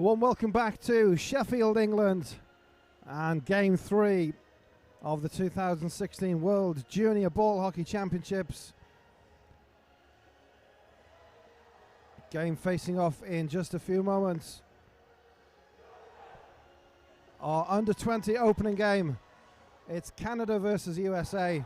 Warm welcome back to Sheffield, England, and Game 3 of the 2016 World Junior Ball Hockey Championships. Game facing off in just a few moments. Our under-20 opening game. It's Canada versus USA.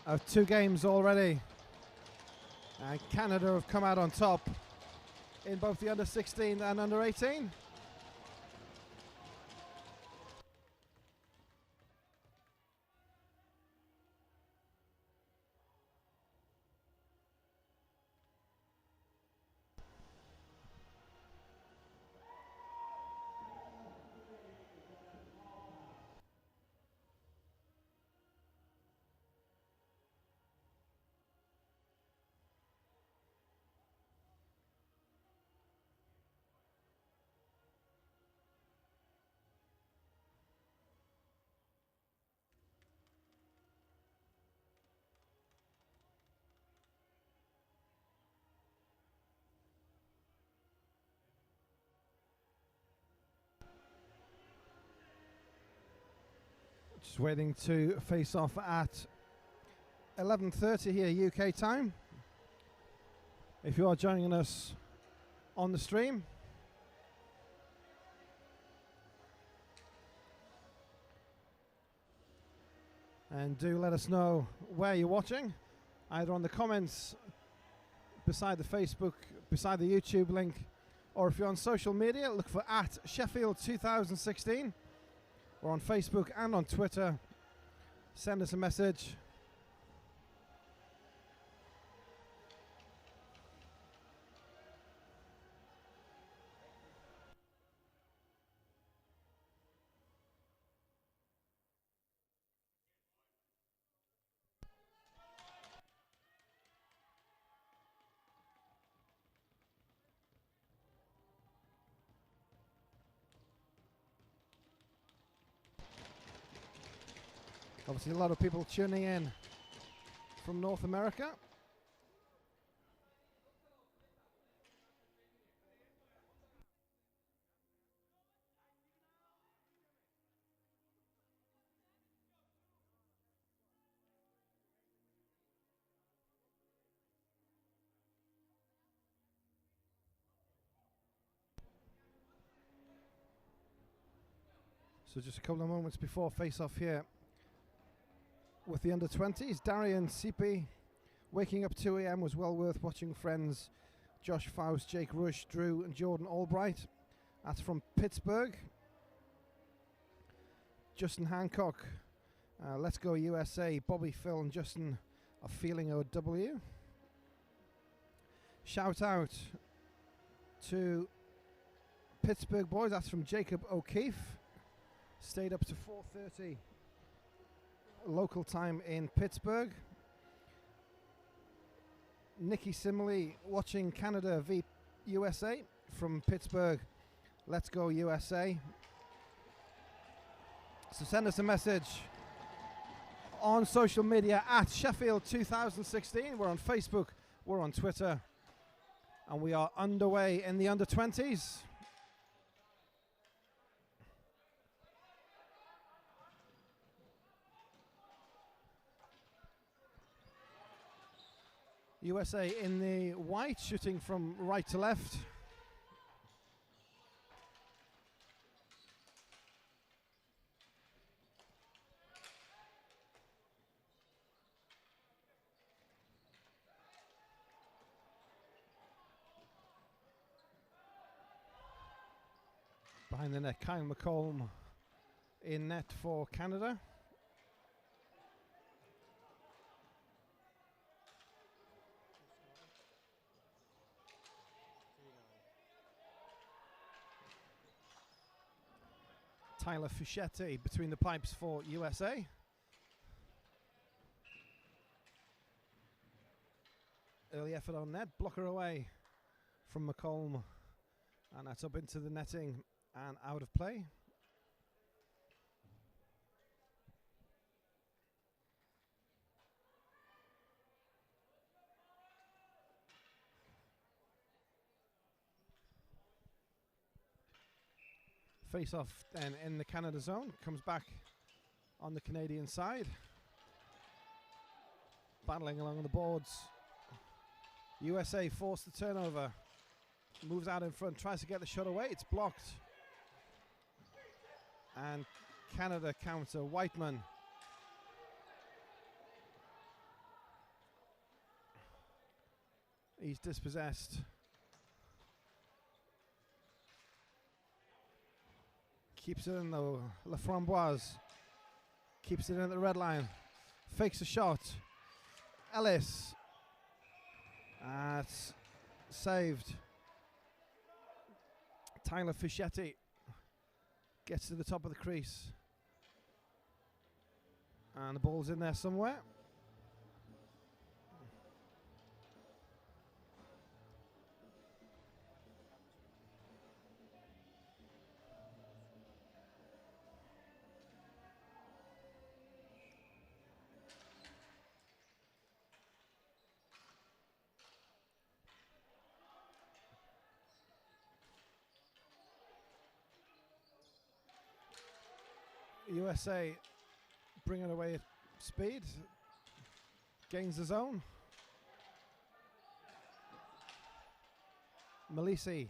Of 2 games already, and Canada have come out on top in both the under-16 and under-18. Just waiting to face off at 11:30 here UK time. If you are joining us on the stream, and do let us know where you're watching, either on the comments beside the Facebook, beside the YouTube link, or if you're on social media, look for at Sheffield 2016. We're on Facebook and on Twitter. Send us a message. Obviously, a lot of people tuning in from North America. So just a couple of moments before face-off here with the under-20s. Darian Sipi, waking up 2 a.m. was well worth watching. Friends Josh Faust, Jake Rush, Drew and Jordan Albright. That's from Pittsburgh. Justin Hancock, Let's Go USA. Bobby, Phil and Justin are feeling OW. Shout out to Pittsburgh boys. That's from Jacob O'Keefe. Stayed up to 4:30 local time in Pittsburgh. Nikki Simley watching Canada v USA from Pittsburgh. Let's Go USA. So send us a message on social media at Sheffield 2016. We're on Facebook, we're on Twitter, and we are underway in the under-20s. USA in the white, shooting from right to left. Behind the net, Kyle McColm in net for Canada. Tyler Fischetti between the pipes for USA. Early effort on net, blocker away from McColm, and that's up into the netting and out of play. Face off then in the Canada zone, comes back on the Canadian side. Battling along the boards. USA forced the turnover. Moves out in front, tries to get the shot away, it's blocked. And Canada counter, Whiteman. He's dispossessed. Keeps it in though, Laframboise. Keeps it in at the red line. Fakes a shot. Ellis. It's saved. Tyler Fischetti gets to the top of the crease. And the ball's in there somewhere. USA bring it away at speed, gains the zone. Malisi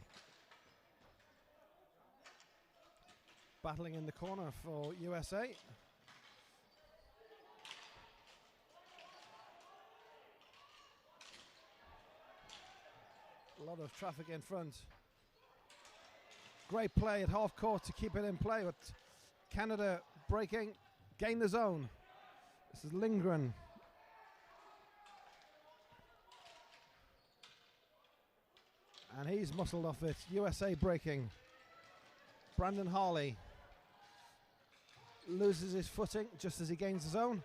battling in the corner for USA. A lot of traffic in front. Great play at half court to keep it in play, but Canada breaking, gain the zone. This is Lindgren. And he's muscled off it. USA breaking. Brandon Harley loses his footing just as he gains the zone.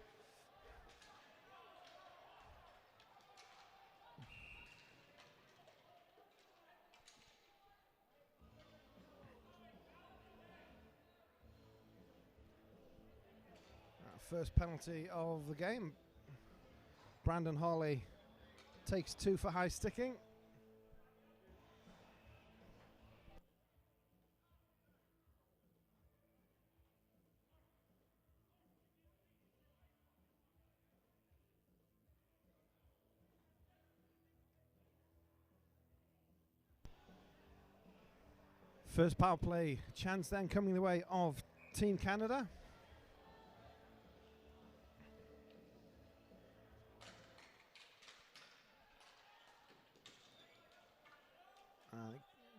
First penalty of the game. Brandon Harley takes 2 for high sticking. First power play chance then coming the way of Team Canada.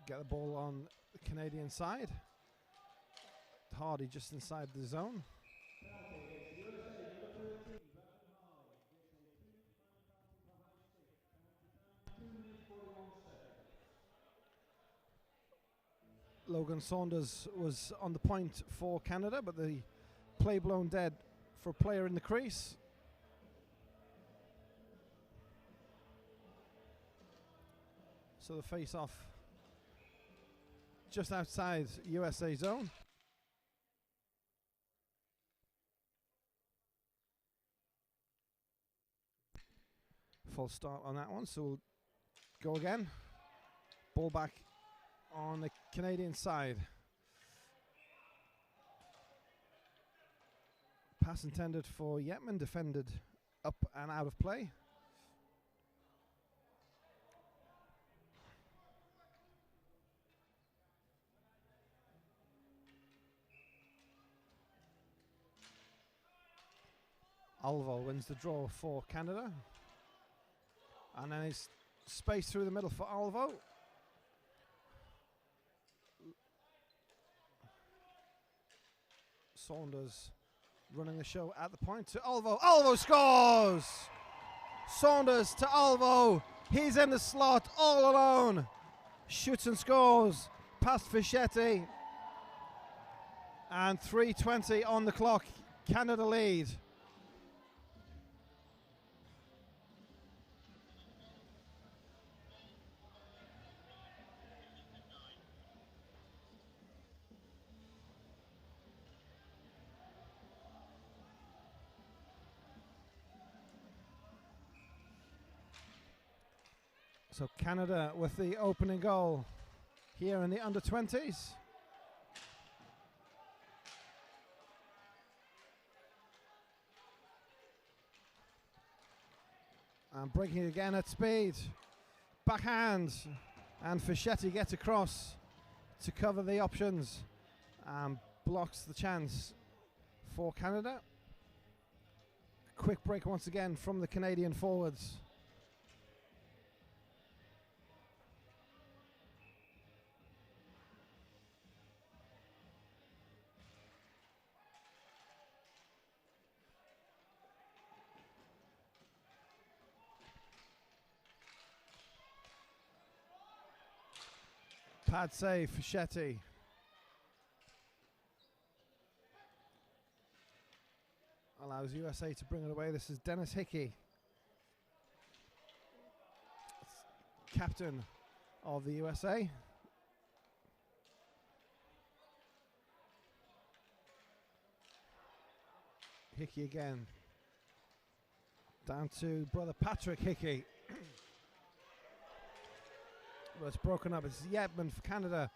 Get the ball on the Canadian side. Hardy just inside the zone. Logan Saunders was on the point for Canada, but the play blown dead for a player in the crease. So the face off just outside USA zone. Full start on that one, so we'll go again. Ball back on the Canadian side. Pass intended for Yetman, defended up and out of play. Alvo wins the draw for Canada. And then it's space through the middle for Alvo. Saunders running the show at the point to Olvo. Olvo scores! Saunders to Olvo. He's in the slot all alone. Shoots and scores past Fischetti. And 3:20 on the clock. Canada lead. So Canada with the opening goal here in the under-20s. And breaking again at speed. Backhand. And Fischetti gets across to cover the options and blocks the chance for Canada. Quick break once again from the Canadian forwards. Pad save, Fischetti. Allows USA to bring it away. This is Dennis Hickey, captain of the USA. Hickey again. Down to brother Patrick Hickey. Well, it's broken up. It's Yetman for Canada.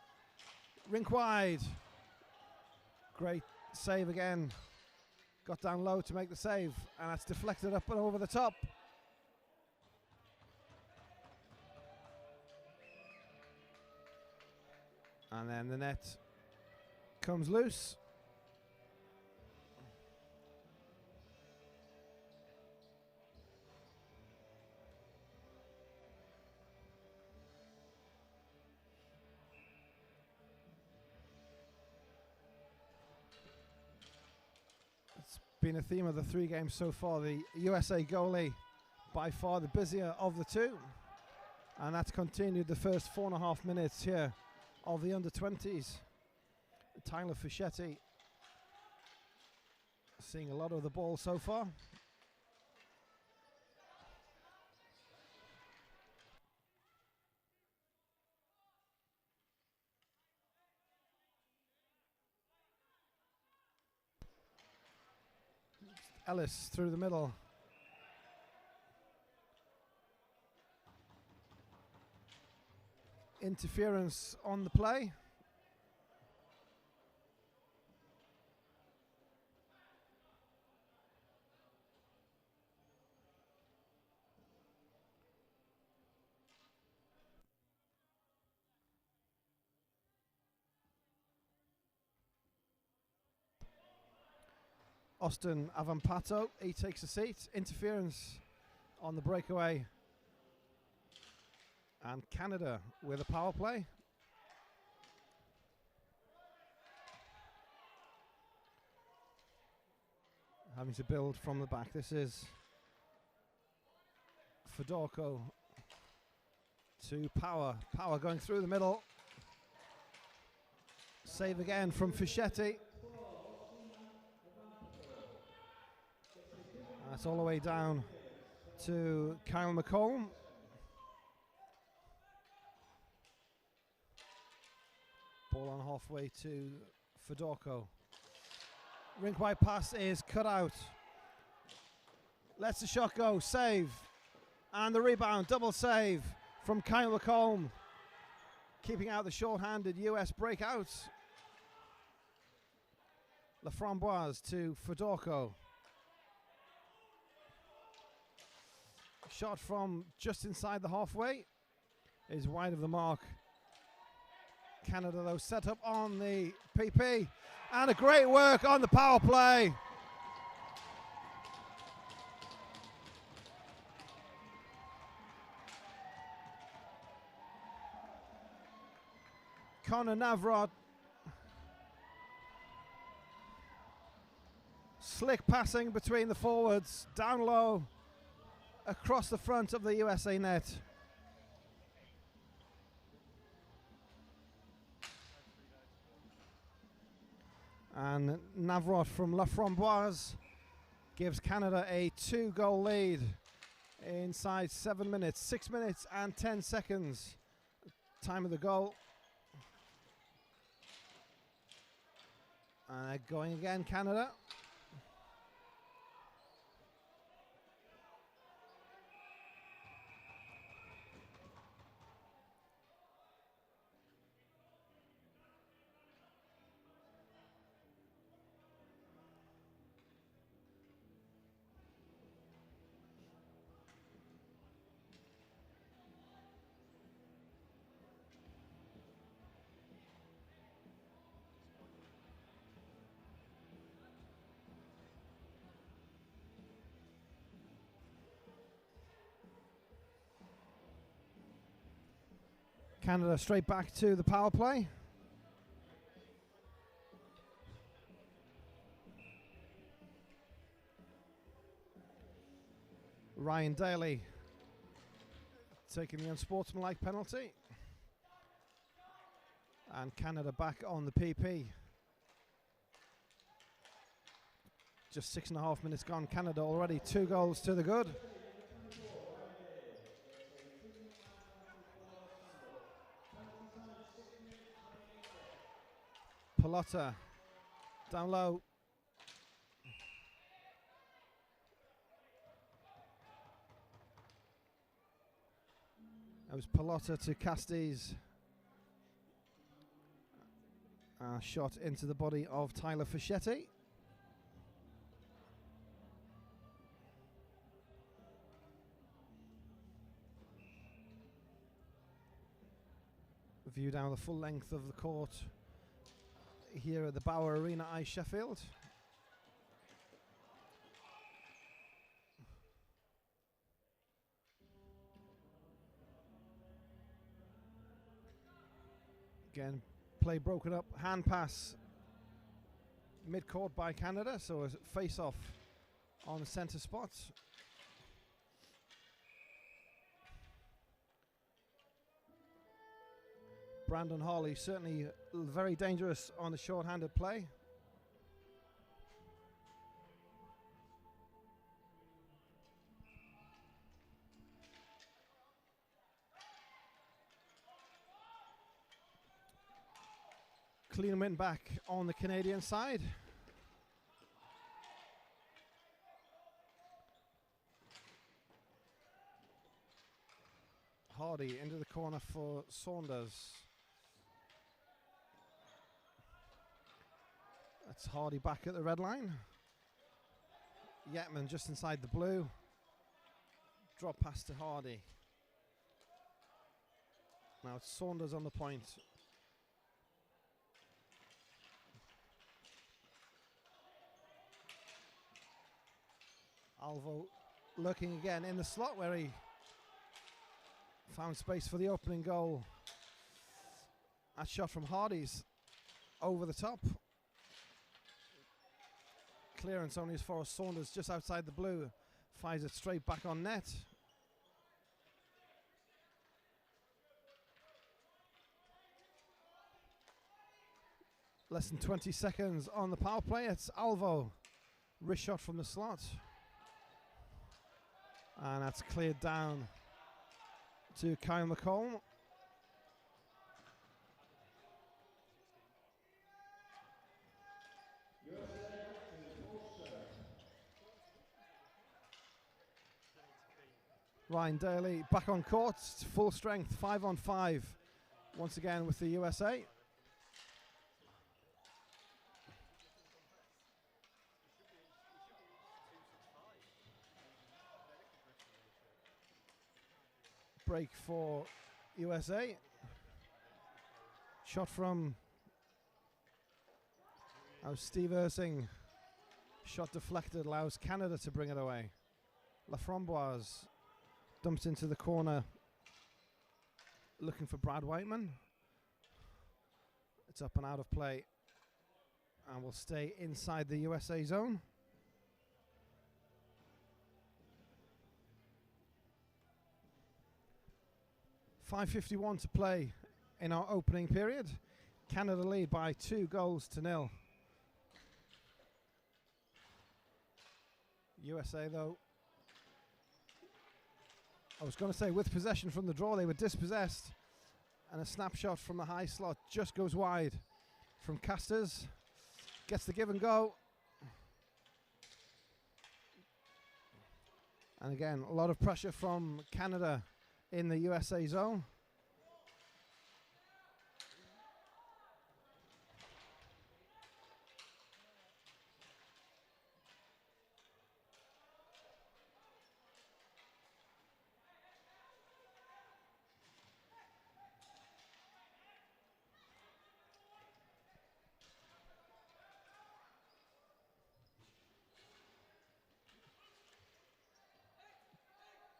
Rink wide. Great save again. Got down low to make the save, and that's deflected up and over the top. And then the net comes loose. Been a theme of the three games so far. The USA goalie by far the busier of the two, and that's continued the first 4.5 minutes here of the under-20s. Tyler Fischetti seeing a lot of the ball so far. Ellis through the middle. Interference on the play. Austin Avampato, he takes a seat. Interference on the breakaway. And Canada with a power play. Having to build from the back. This is Fedorko to Power. Power going through the middle. Save again from Fischetti. That's all the way down to Kyle McComb. Ball on halfway to Fedorko. Rink wide pass is cut out. Lets the shot go. Save. And the rebound. Double save from Kyle McComb. Keeping out the short-handed US breakouts. Laframboise to Fedorko. Shot from just inside the halfway is wide of the mark. Canada, though, set up on the PP. And a great work on the power play. Connor Navrot Slick passing between the forwards, down low, across the front of the USA net. And Navrot from La Framboise gives Canada a 2-goal lead inside 7 minutes, 6 minutes and 10 seconds. Time of the goal. And going again, Canada. Canada straight back to the power play. Ryan Daly taking the unsportsmanlike penalty. And Canada back on the PP. Just 6.5 minutes gone. Canada already 2 goals to the good. Pallotta down low. That was Pallotta to Castes. Shot into the body of Tyler Fischetti. View down the full length of the court here at the Bauer Arena, Sheffield. Again, play broken up, hand pass mid-court by Canada, so a face-off on the centre spot. Brandon Harley certainly very dangerous on the short-handed play. Cleanman back on the Canadian side. Hardy into the corner for Saunders. That's Hardy back at the red line. Yetman just inside the blue. Drop pass to Hardy. Now it's Saunders on the point. Alvo looking again in the slot where he found space for the opening goal. That shot from Hardy's over the top. Clearance only as far as Saunders just outside the blue. Fires it straight back on net. Less than 20 seconds on the power play. It's Alvo. Wrist shot from the slot. And that's cleared down to Kyle McComb. Ryan Daly back on court, full strength, 5-on-5 once again with the USA. Break for USA. Shot from Steve Ersing. Shot deflected, allows Canada to bring it away. La Framboise dumps into the corner, looking for Brad Whiteman. It's up and out of play, and will stay inside the USA zone. 5:51 to play in our opening period. Canada lead by 2-0. USA, though, I was going to say with possession from the draw, they were dispossessed, and a snapshot from the high slot just goes wide from Casters. Gets the give and go. And again, a lot of pressure from Canada in the USA zone.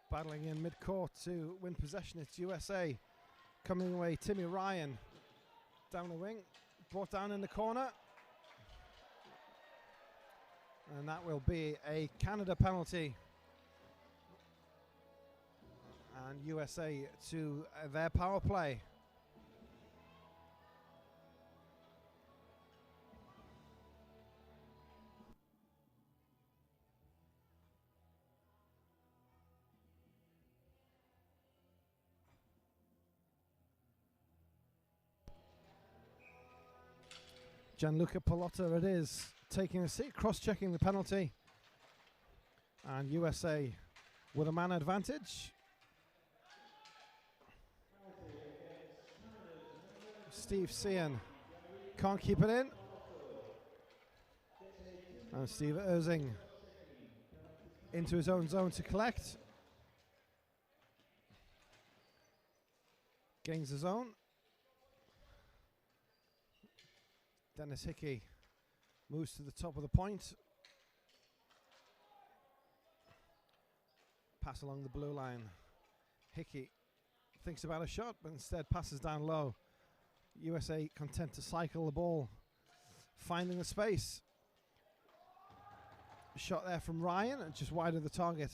Battling in mid-court to win possession, it's USA. Coming away, Timmy Ryan down the wing, brought down in the corner. And that will be a Canada penalty. And USA to their power play. Gianluca Pallotta it is, taking a seat, cross-checking the penalty. And USA with a man advantage. Steve Sean can't keep it in. And Steve Erzing into his own zone to collect. Gains the zone. Dennis Hickey moves to the top of the point. Pass along the blue line. Hickey thinks about a shot, but instead passes down low. USA content to cycle the ball, finding the space. Shot there from Ryan, just wide of the target.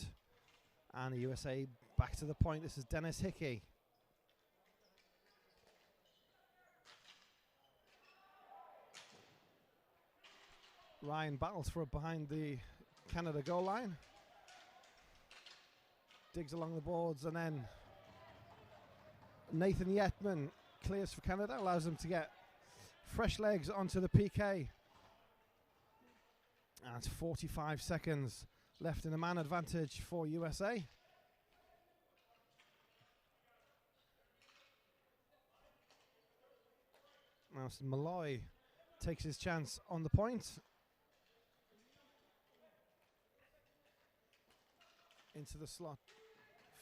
And the USA back to the point. This is Dennis Hickey. Ryan battles for it behind the Canada goal line. Digs along the boards, and then Nathan Yetman clears for Canada, allows them to get fresh legs onto the PK. And it's 45 seconds left in a man advantage for USA. Now Malloy takes his chance on the point. Into the slot.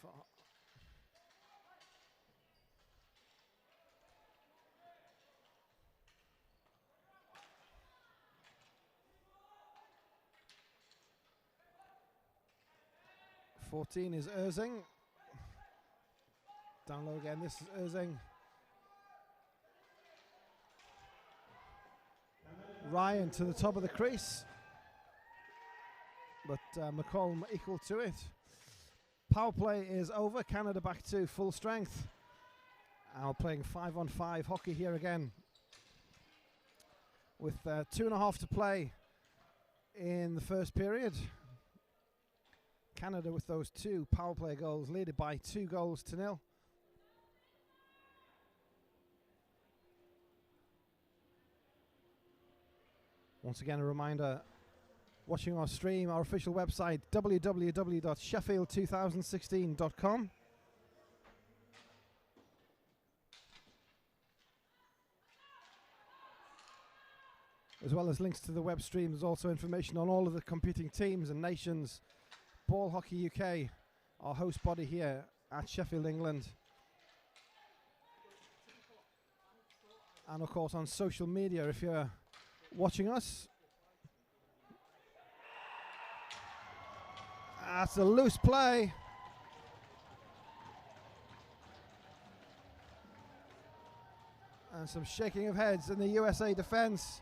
For 14 is Erzing. Down low again, this is Erzing. Ryan to the top of the crease. But McCollum equal to it. Power play is over. Canada back to full strength. And we're playing 5-on-5 hockey here again. With 2.5 to play in the first period. Canada with those 2 power play goals, leaded by 2-0. Once again, a reminder, watching our stream, our official website, www.sheffield2016.com. As well as links to the web stream, there's also information on all of the competing teams and nations. Ball Hockey UK, our host body here at Sheffield, England. And of course on social media if you're watching us. That's a loose play. And some shaking of heads in the USA defense.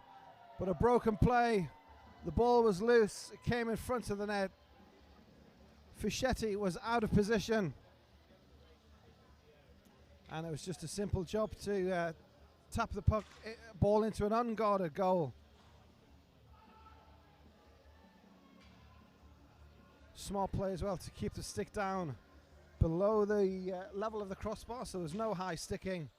But a broken play. The ball was loose. It came in front of the net. Fischetti was out of position. And it was just a simple job to tap the ball into an unguarded goal. Small play as well to keep the stick down below the level of the crossbar, so there's no high sticking.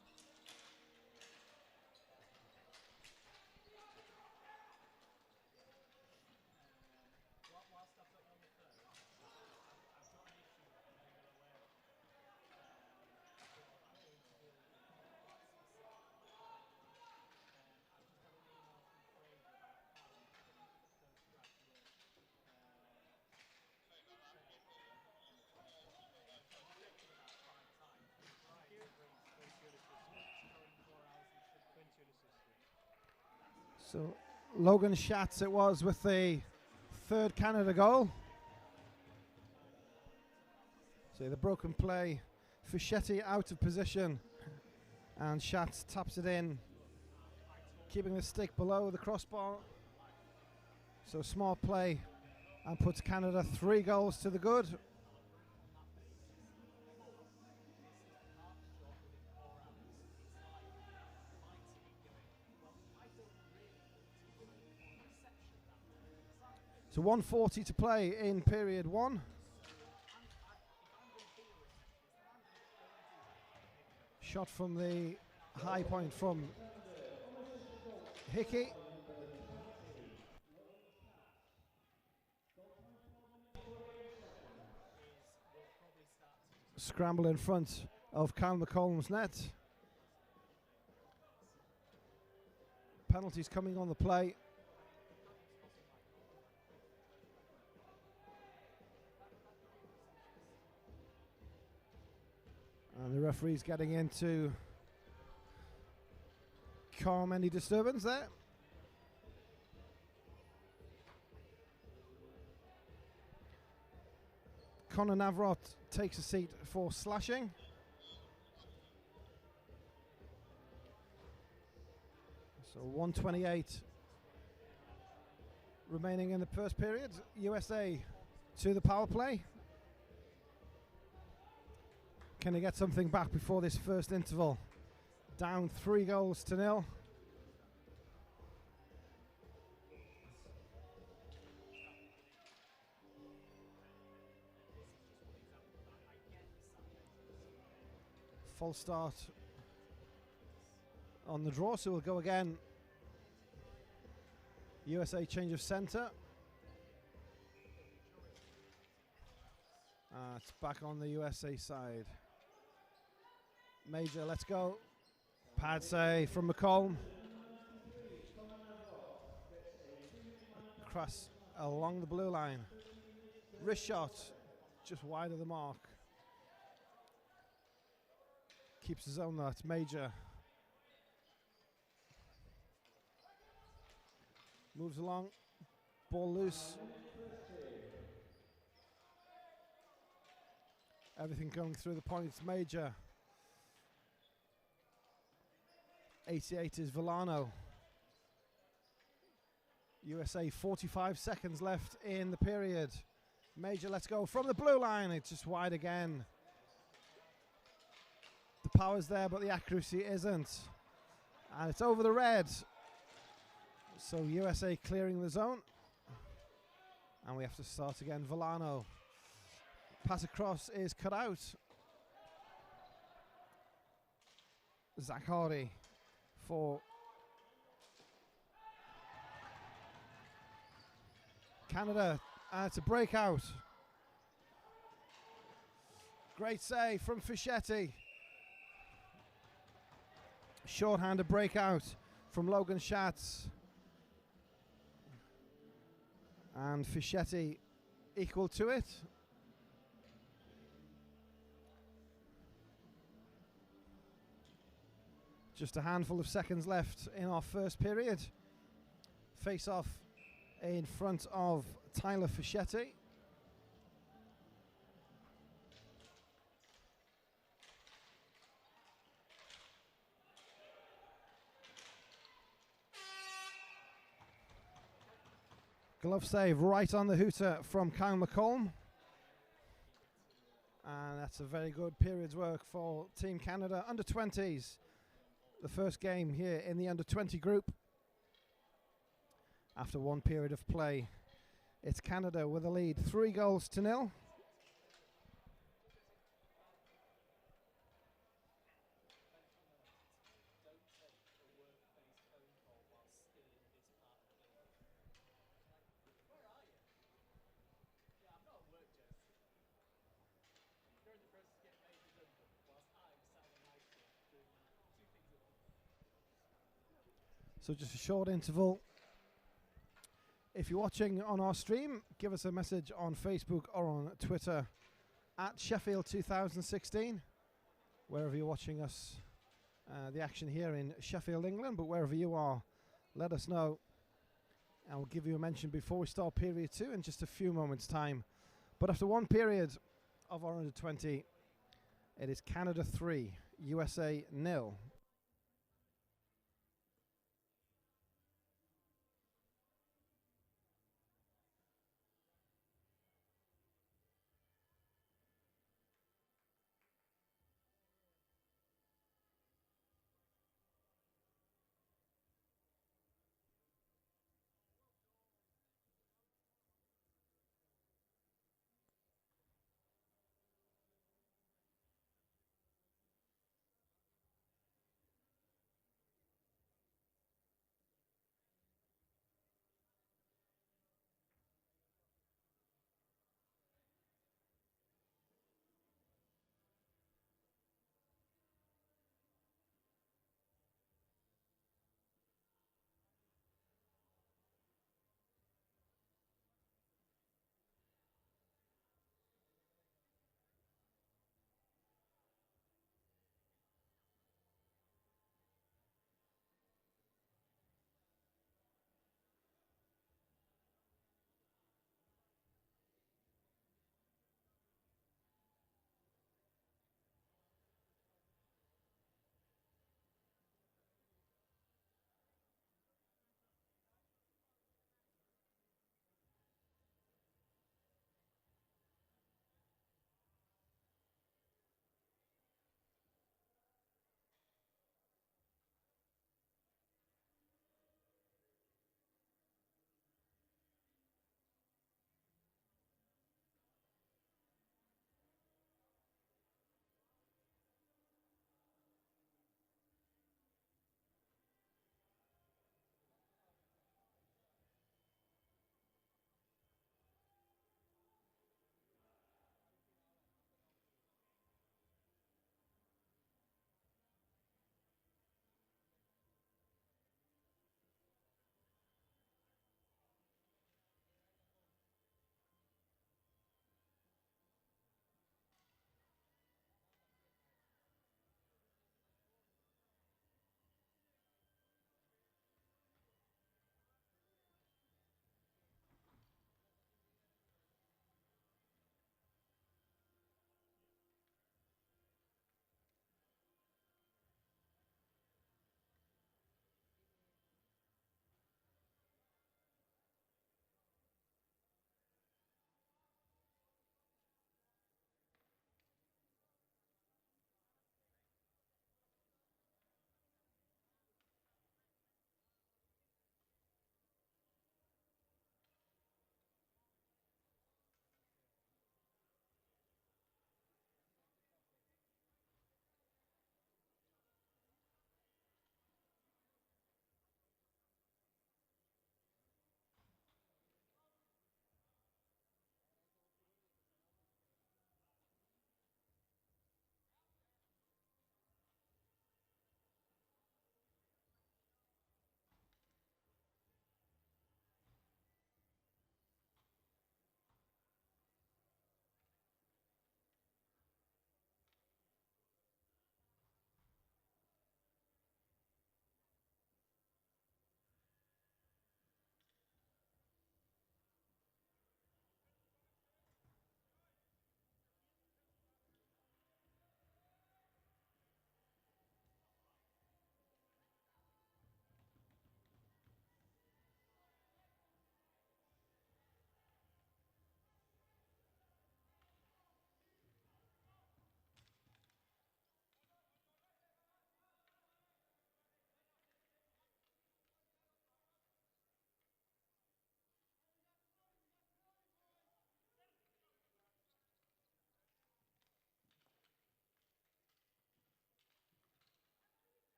So Logan Schatz it was with the third Canada goal. So the broken play, Fischetti out of position, and Schatz taps it in, keeping the stick below the crossbar. So small play and puts Canada 3 goals to the good. So 1:40 to play in period 1. Shot from the high point from Hickey. Scramble in front of Kyle McCollum's net. Penalties coming on the play. And the referee's getting in to calm any disturbance there. Conor Navrot takes a seat for slashing. So 1:28 remaining in the first period. USA to the power play. Can they get something back before this first interval? Down 3-0. Full start on the draw, so we'll go again. USA change of centre. It's back on the USA side. Major, let's go. Pad save from McCollum. Cross along the blue line. Wrist shot, just wide of the mark. Keeps his own though, it's Major. Moves along, ball loose. Everything going through the points, Major. 88 is Villano. USA 45 seconds left in the period. Major, let's go from the blue line. It's just wide again. The power's there, but the accuracy isn't. And it's over the red. So USA clearing the zone. And we have to start again. Villano. Pass across is cut out. Zach Hardy for Canada. It's a breakout. Great save from Fischetti. Shorthanded breakout from Logan Schatz. And Fischetti equal to it. Just a handful of seconds left in our first period. Face off in front of Tyler Fischetti. Glove save right on the hooter from Kyle McCollum. And that's a very good period's work for Team Canada. Under 20s, the first game here in the under 20 group. After one period of play, it's Canada with a lead, 3-0. So just a short interval. If you're watching on our stream, give us a message on Facebook or on Twitter at Sheffield 2016, wherever you're watching us. The action here in Sheffield, England, but wherever you are, let us know. And we'll give you a mention before we start period 2 in just a few moments' time. But after one period of our under 20, it is Canada 3, USA 0.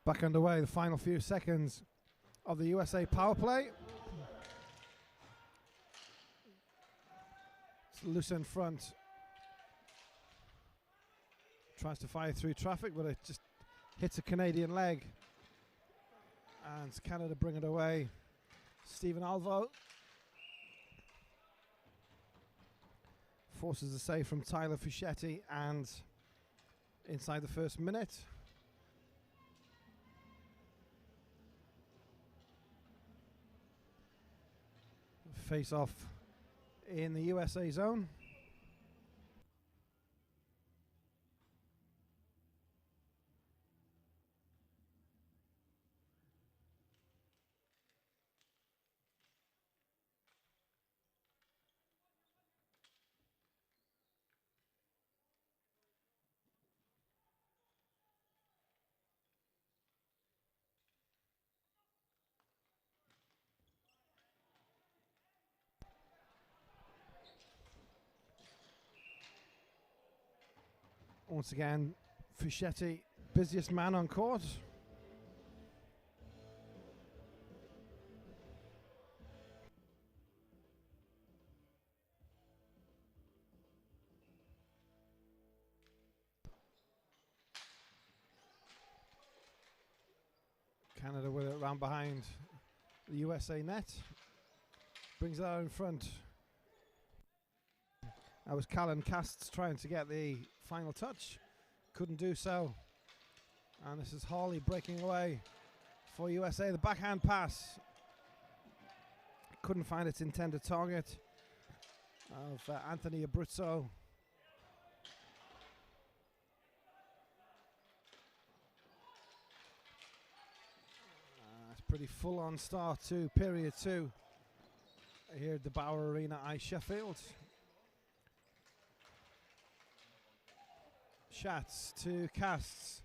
Back underway, the final few seconds of the USA power play. It's loose in front. Tries to fire through traffic, but it just hits a Canadian leg. And Canada bring it away. Stephen Alvo forces a save from Tyler Fischetti, and inside the first minute. Face off in the USA zone. Once again, Fischetti, busiest man on court. Canada with it round behind the USA net. Brings it out in front. That was Callan Casts trying to get the final touch. Couldn't do so. And this is Hawley breaking away for USA. The backhand pass. Couldn't find its intended target of Anthony Abruzzo. It's pretty full on start to period 2 here at the Bauer Arena, Sheffield. Schatz to Casts.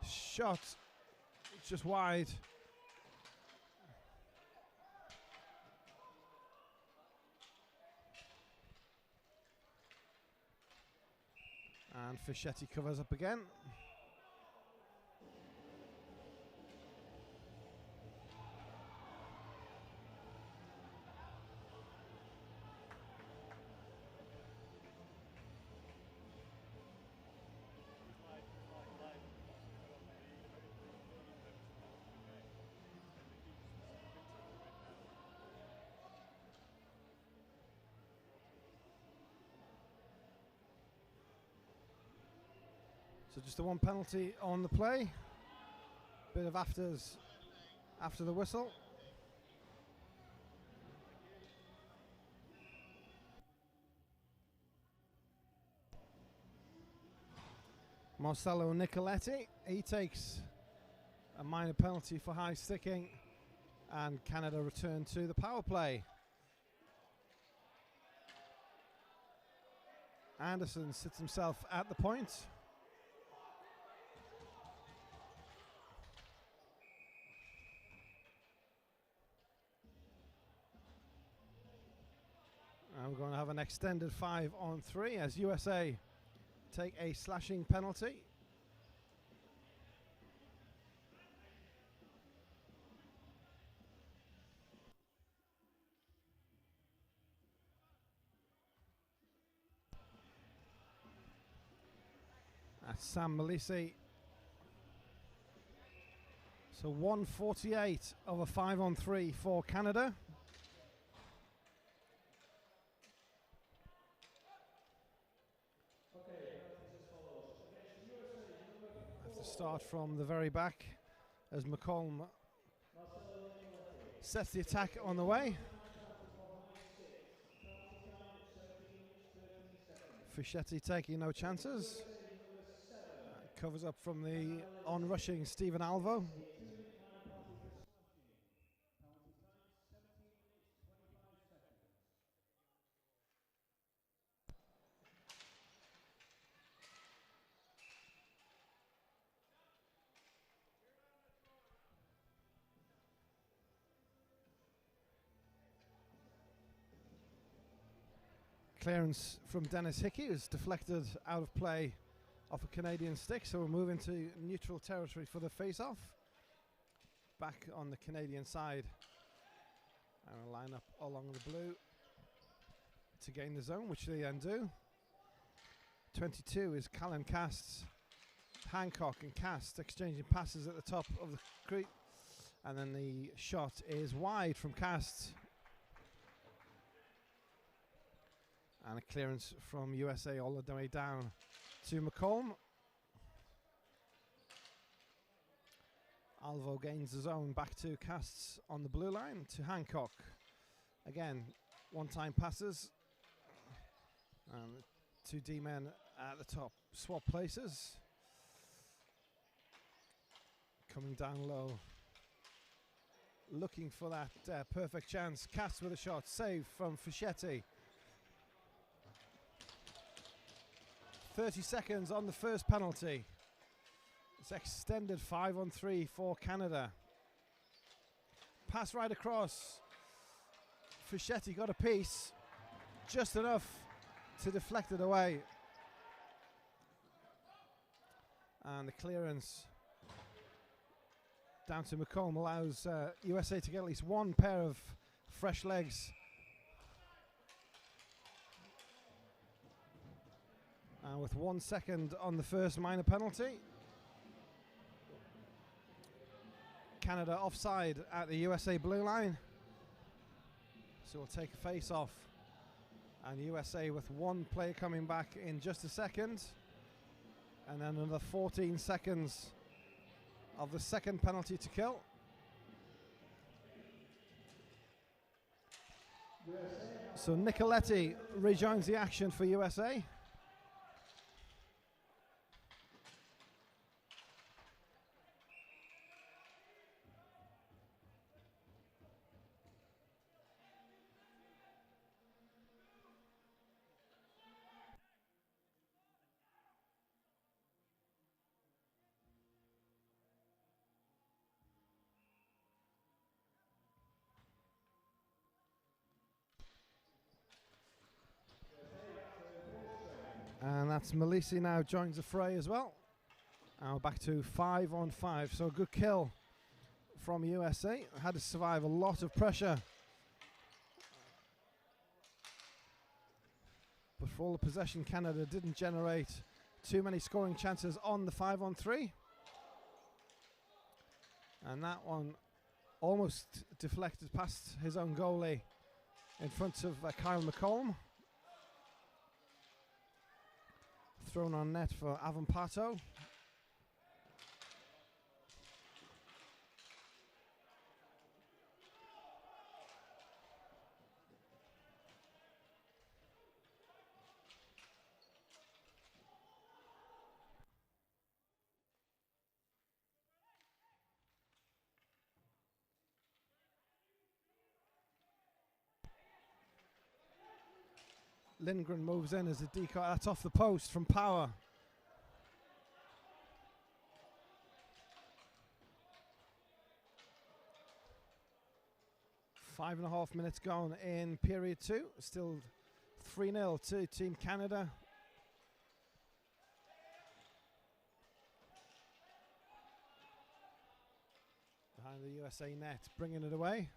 Shot just wide. And Fischetti covers up again. So just the one penalty on the play. Bit of afters after the whistle. Marcelo Nicoletti, he takes a minor penalty for high sticking, and Canada return to the power play. Anderson sits himself at the point. And we're going to have an extended 5-on-3 as USA take a slashing penalty. That's Sam Malisi. So 148 of a 5-on-3 for Canada. Start from the very back as McColm sets the attack on the way. Fischetti taking no chances. Covers up from the on-rushing Stephen Alvo. Clearance from Dennis Hickey is deflected out of play off a Canadian stick, so we're moving to neutral territory for the face-off. back on the Canadian side. And a line up along the blue to gain the zone, which they then do. 22 is Callan Casts. Hancock and Cast exchanging passes at the top of the crease. And then the shot is wide from Cast. And a clearance from USA all the way down to McColm. Alvo gains the zone back to Casts on the blue line to Hancock. Again, one-time passes. And two D-men at the top swap places. Coming down low. Looking for that perfect chance. Casts with a shot. Save from Fischetti. 30 seconds on the first penalty. It's extended 5-on-3 for Canada. Pass right across. Fischetti got a piece. Just enough to deflect it away. And the clearance down to McComb allows USA to get at least one pair of fresh legs. And with 1 second on the first minor penalty. Canada offside at the USA blue line. So we'll take a face off. And USA with one player coming back in just a second. And then another 14 seconds of the second penalty to kill. So Nicoletti rejoins the action for USA. And that's Malisi now joins the fray as well. Now back to 5-on-5. So a good kill from USA. Had to survive a lot of pressure. But for all the possession, Canada didn't generate too many scoring chances on the 5-on-3. And that one almost deflected past his own goalie in front of Kyle McColm. Thrown on net for Avampato. Lindgren moves in as a decoy. That's off the post from Power. Five and a half minutes gone in period two. Still 3-0 to Team Canada. Behind the USA net, bringing it away.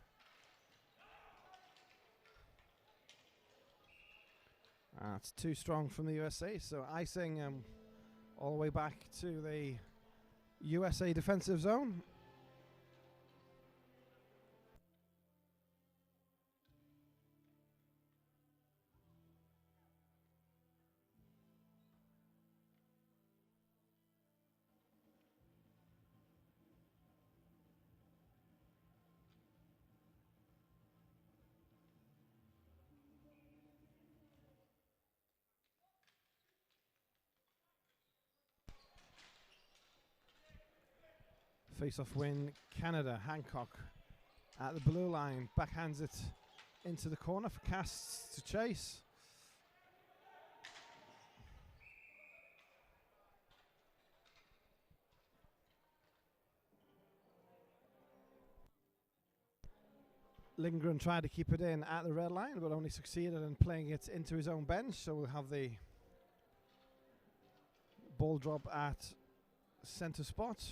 It's too strong from the USA, so icing all the way back to the USA defensive zone. Face-off win, Canada. Hancock at the blue line, backhands it into the corner for Casts to chase. Lindgren tried to keep it in at the red line, but only succeeded in playing it into his own bench, so we'll have the ball drop at centre spot.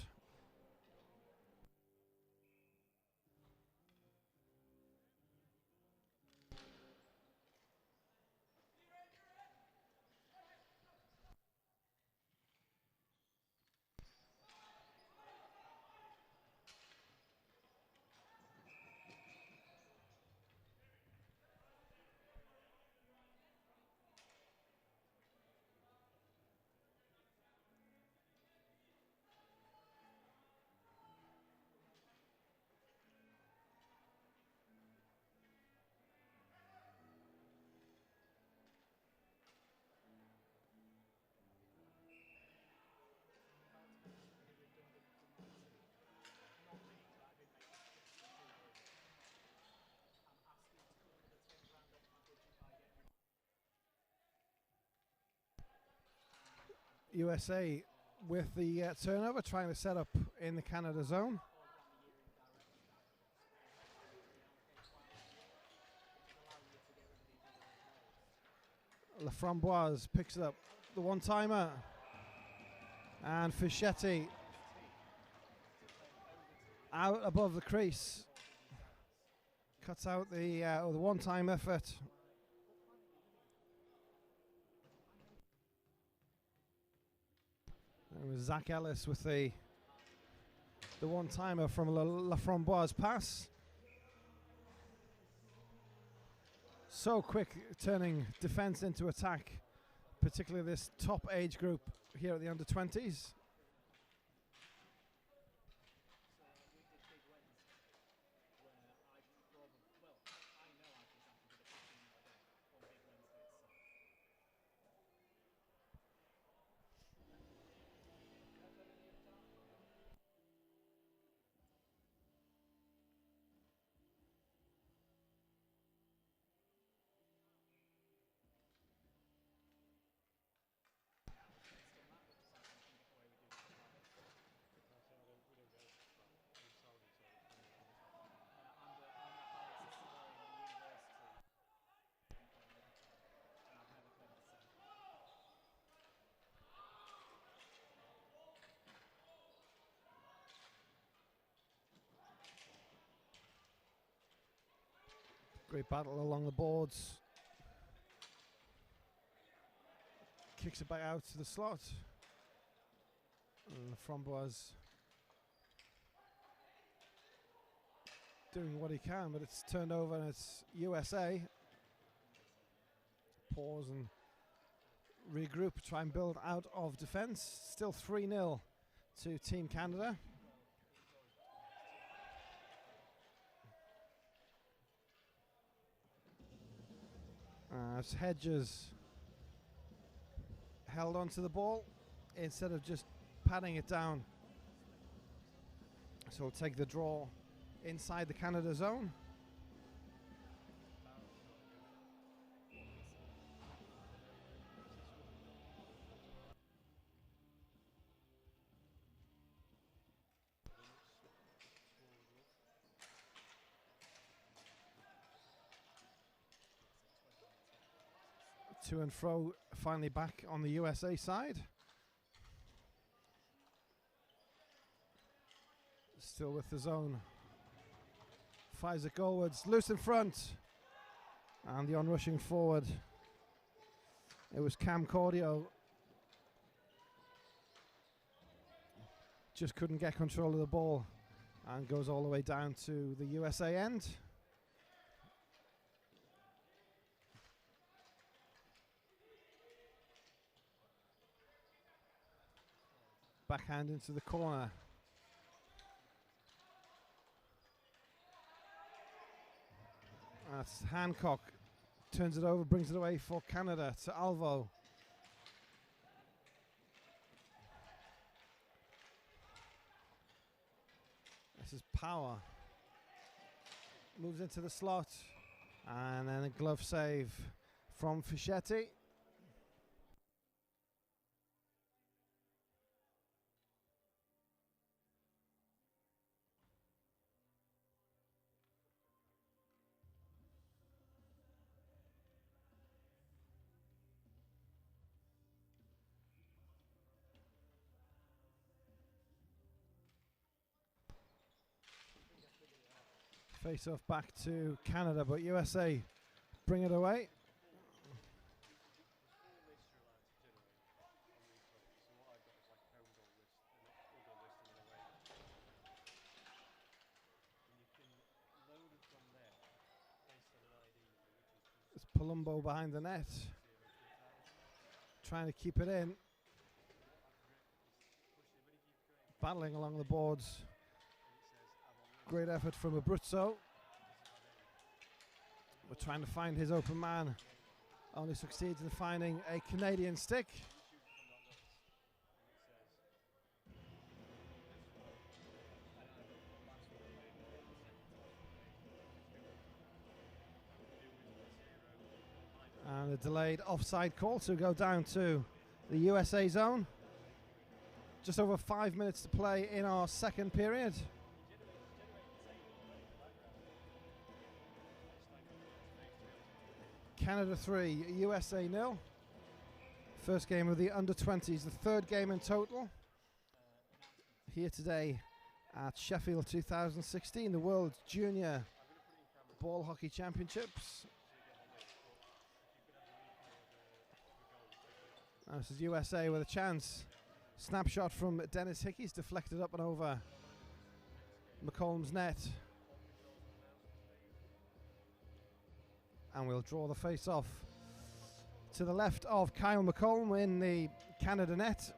USA with the turnover, trying to set up in the Canada zone. Laframboise picks it up, the one-timer, and Fischetti out above the crease, cuts out the one-time effort. There was Zach Ellis with the one-timer from Laframboise pass. So quick, turning defence into attack, particularly this top age group here at the under-20s. Great battle along the boards. Kicks it back out to the slot. And Laframboise doing what he can, but it's turned over and it's USA. Pause and regroup, try and build out of defence. Still 3-0 to Team Canada. As Hedges held onto the ball instead of just patting it down. So we'll take the draw inside the Canada zone. To and fro, finally back on the USA side. Still with the zone. Fires it goalwards, loose in front. And the on-rushing forward. It was Cam Cordio. Just couldn't get control of the ball and goes all the way down to the USA end. Backhand into the corner. That's Hancock. Turns it over, brings it away for Canada to Alvo. This is Power. Moves into the slot. And then a glove save from Fischetti. Face off back to Canada, but USA bring it away. It's Palumbo behind the net, trying to keep it in. Battling along the boards. Great effort from Abruzzo. We're trying to find his open man. Only succeeds in finding a Canadian stick. And a delayed offside call to go down to the USA zone. Just over 5 minutes to play in our second period. Canada 3, USA 0. First game of the under-20s, the third game in total. Here today at Sheffield 2016, the World Junior Ball Hockey Championships. This is USA with a chance. Snapshot from Dennis Hickey's deflected up and over McCollum's net. And we'll draw the face off to the left of Kyle McCollum in the Canada net.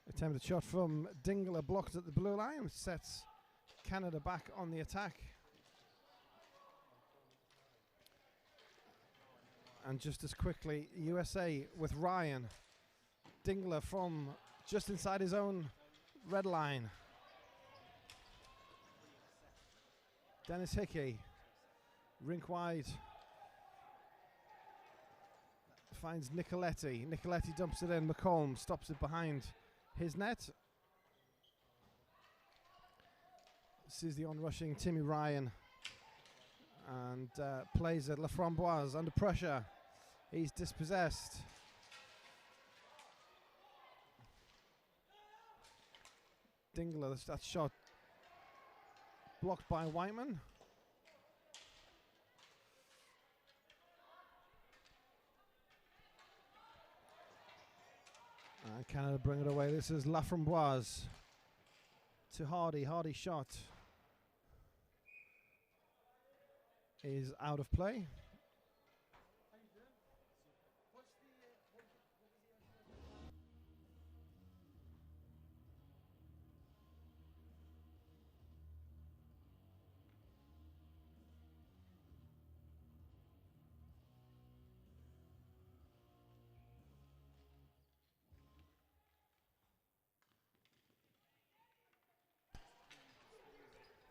Attempted shot from Dingler, blocked at the blue line, which sets Canada back on the attack. And just as quickly, USA with Ryan. Dingler from just inside his own red line. Dennis Hickey, rink wide. Finds Nicoletti. Nicoletti dumps it in. McCollum stops it behind his net. This is the on-rushing Timmy Ryan. And plays at Laframboise under pressure. He's dispossessed. Dingler, that shot blocked by Whiteman. And Canada bring it away. This is Laframboise to Hardy. Hardy's shot is out of play.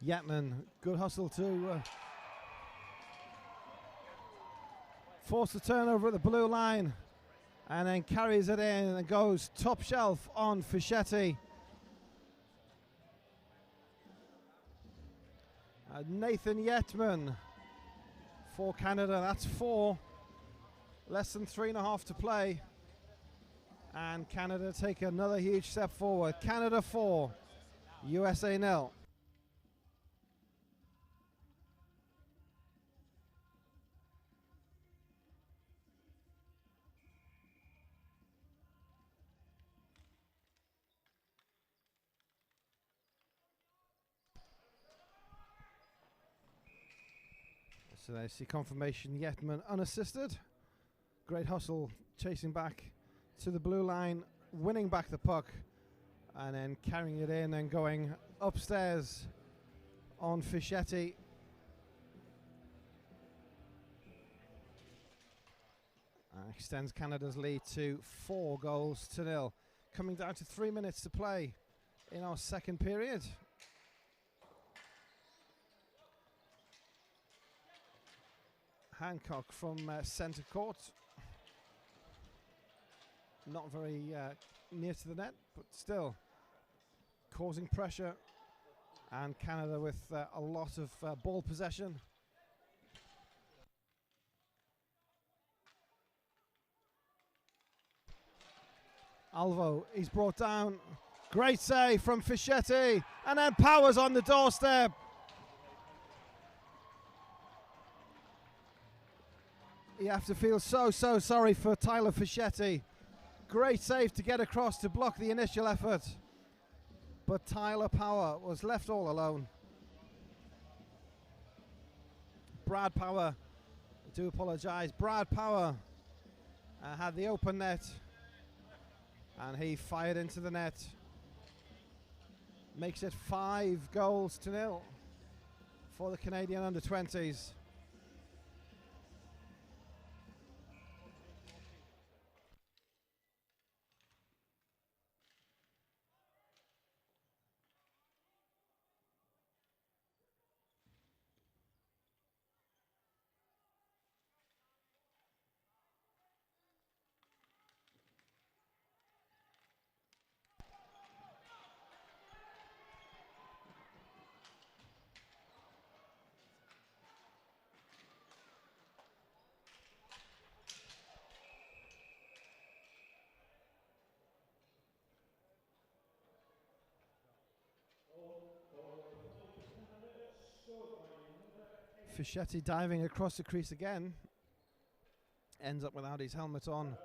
Yatman, good hustle to force the turnover at the blue line, and then carries it in and goes top shelf on Fischetti. Nathan Yetman for Canada, that's 4. Less than 3.5 to play. And Canada take another huge step forward. Canada 4, USA 0. So they see confirmation, Yetman unassisted. Great hustle, chasing back to the blue line, winning back the puck, and then carrying it in and going upstairs on Fischetti. Extends Canada's lead to 4-0. Coming down to 3 minutes to play in our second period. Hancock from centre court. Not very near to the net, but still causing pressure. And Canada with a lot of ball possession. Alvo, he's brought down. Great save from Fischetti. And then Powers on the doorstep. You have to feel so sorry for Tyler Fischetti. Great save to get across to block the initial effort. But Tyler Power was left all alone. Brad Power, I do apologise. Brad Power had the open net. And he fired into the net. Makes it 5-0 for the Canadian under-20s. Fischetti diving across the crease again. Ends up without his helmet on.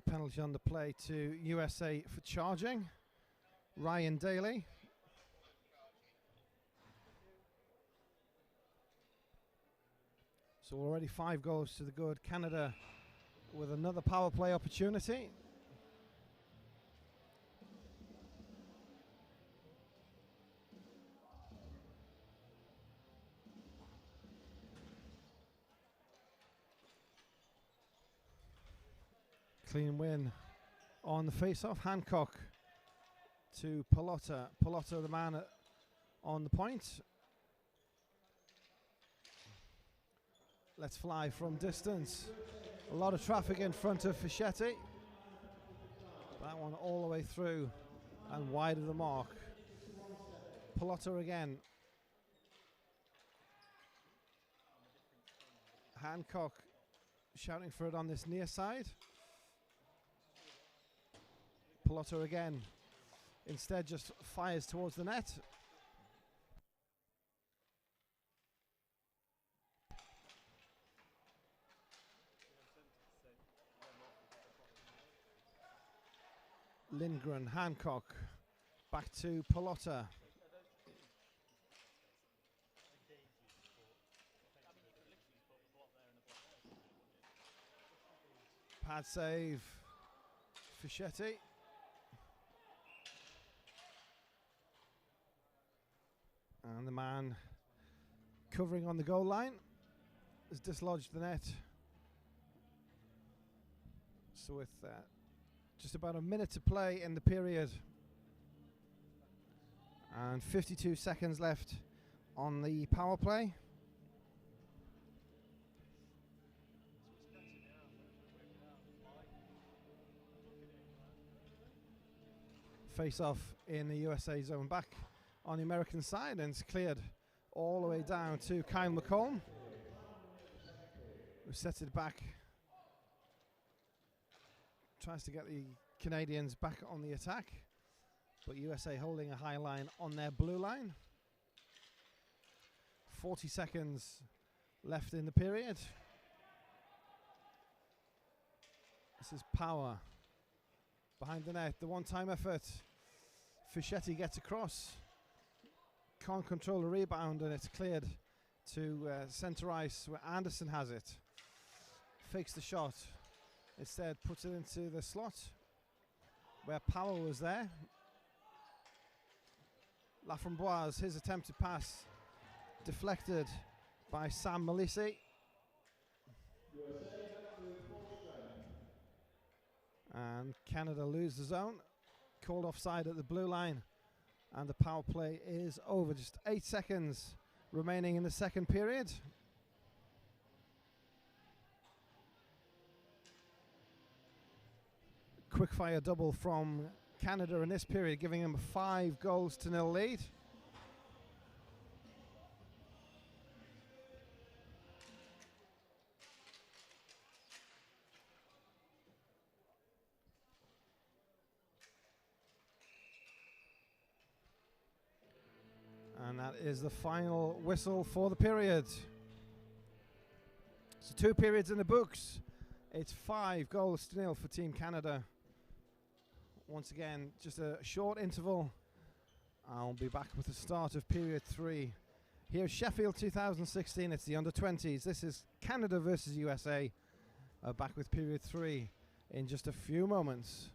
Penalty on the play to USA for charging. Ryan Daly. So already 5 goals to the good. Canada with another power play opportunity. Clean win on the face-off. Hancock to Palotta. Palotta, the man on the point. Let's fly from distance. A lot of traffic in front of Fischetti. That one all the way through and wide of the mark. Palotta again. Hancock shouting for it on this near side. Palotta again. Instead just fires towards the net. Lindgren, Hancock, back to Palotta. Pad save, Fischetti. And the man covering on the goal line has dislodged the net. So with just about a minute to play in the period and 52 seconds left on the power play. Face off in the USA zone, back on the American side, and it's cleared all the way down to Kyle McComb, who sets it back. Tries to get the Canadians back on the attack, but USA holding a high line on their blue line. 40 seconds left in the period. This is Power behind the net, the one-time effort. Fischetti gets across, can't control the rebound, and it's cleared to centre ice where Anderson has it. Fakes the shot. Instead puts it into the slot where Power was there. Laframboise, his attempted pass deflected by Sam Malisi. And Canada lose the zone. Called offside at the blue line. And the power play is over. Just 8 seconds remaining in the second period. Quickfire double from Canada in this period, giving them a 5-0 lead. And that is the final whistle for the period. So 2 periods in the books. It's 5-0 for Team Canada. Once again, just a short interval. I'll be back with the start of period 3. Here's Sheffield 2016. It's the under-20s. This is Canada versus USA. Back with period 3 in just a few moments.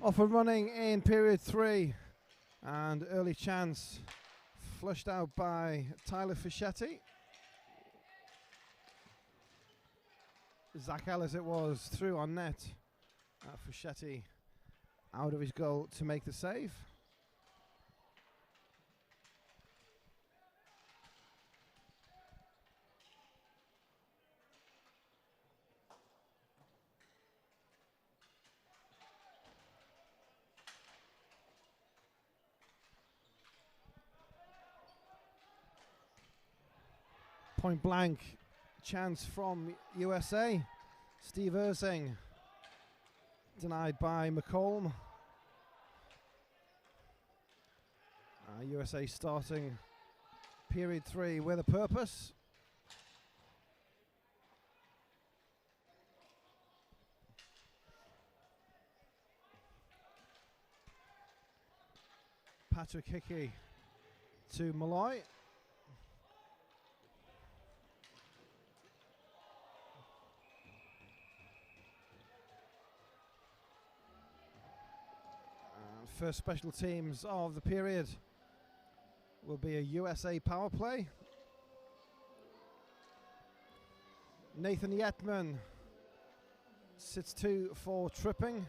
Off and running in period 3, and early chance flushed out by Tyler Fischetti. Zach Ellis it was, through on net. Fischetti out of his goal to make the save. Point blank chance from USA. Steve Ersing denied by McColm. USA starting period 3 with a purpose. Patrick Hickey to Malloy. First special teams of the period will be a USA power play. Nathan Yetman sits 2 for tripping.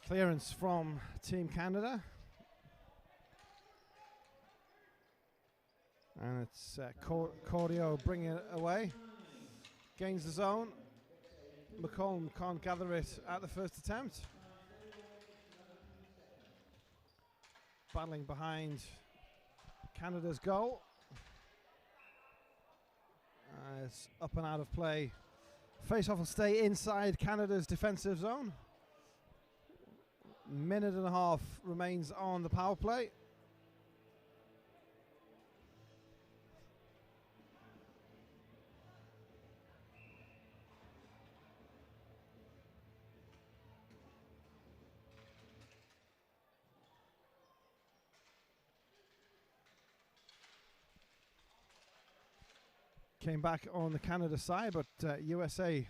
Clearance from Team Canada. And it's Cordio bringing it away. Gains the zone. McColm can't gather it at the first attempt. Battling behind Canada's goal. It's up and out of play. Face-off will stay inside Canada's defensive zone. Minute and a half remains on the power play. Came back on the Canada side, but USA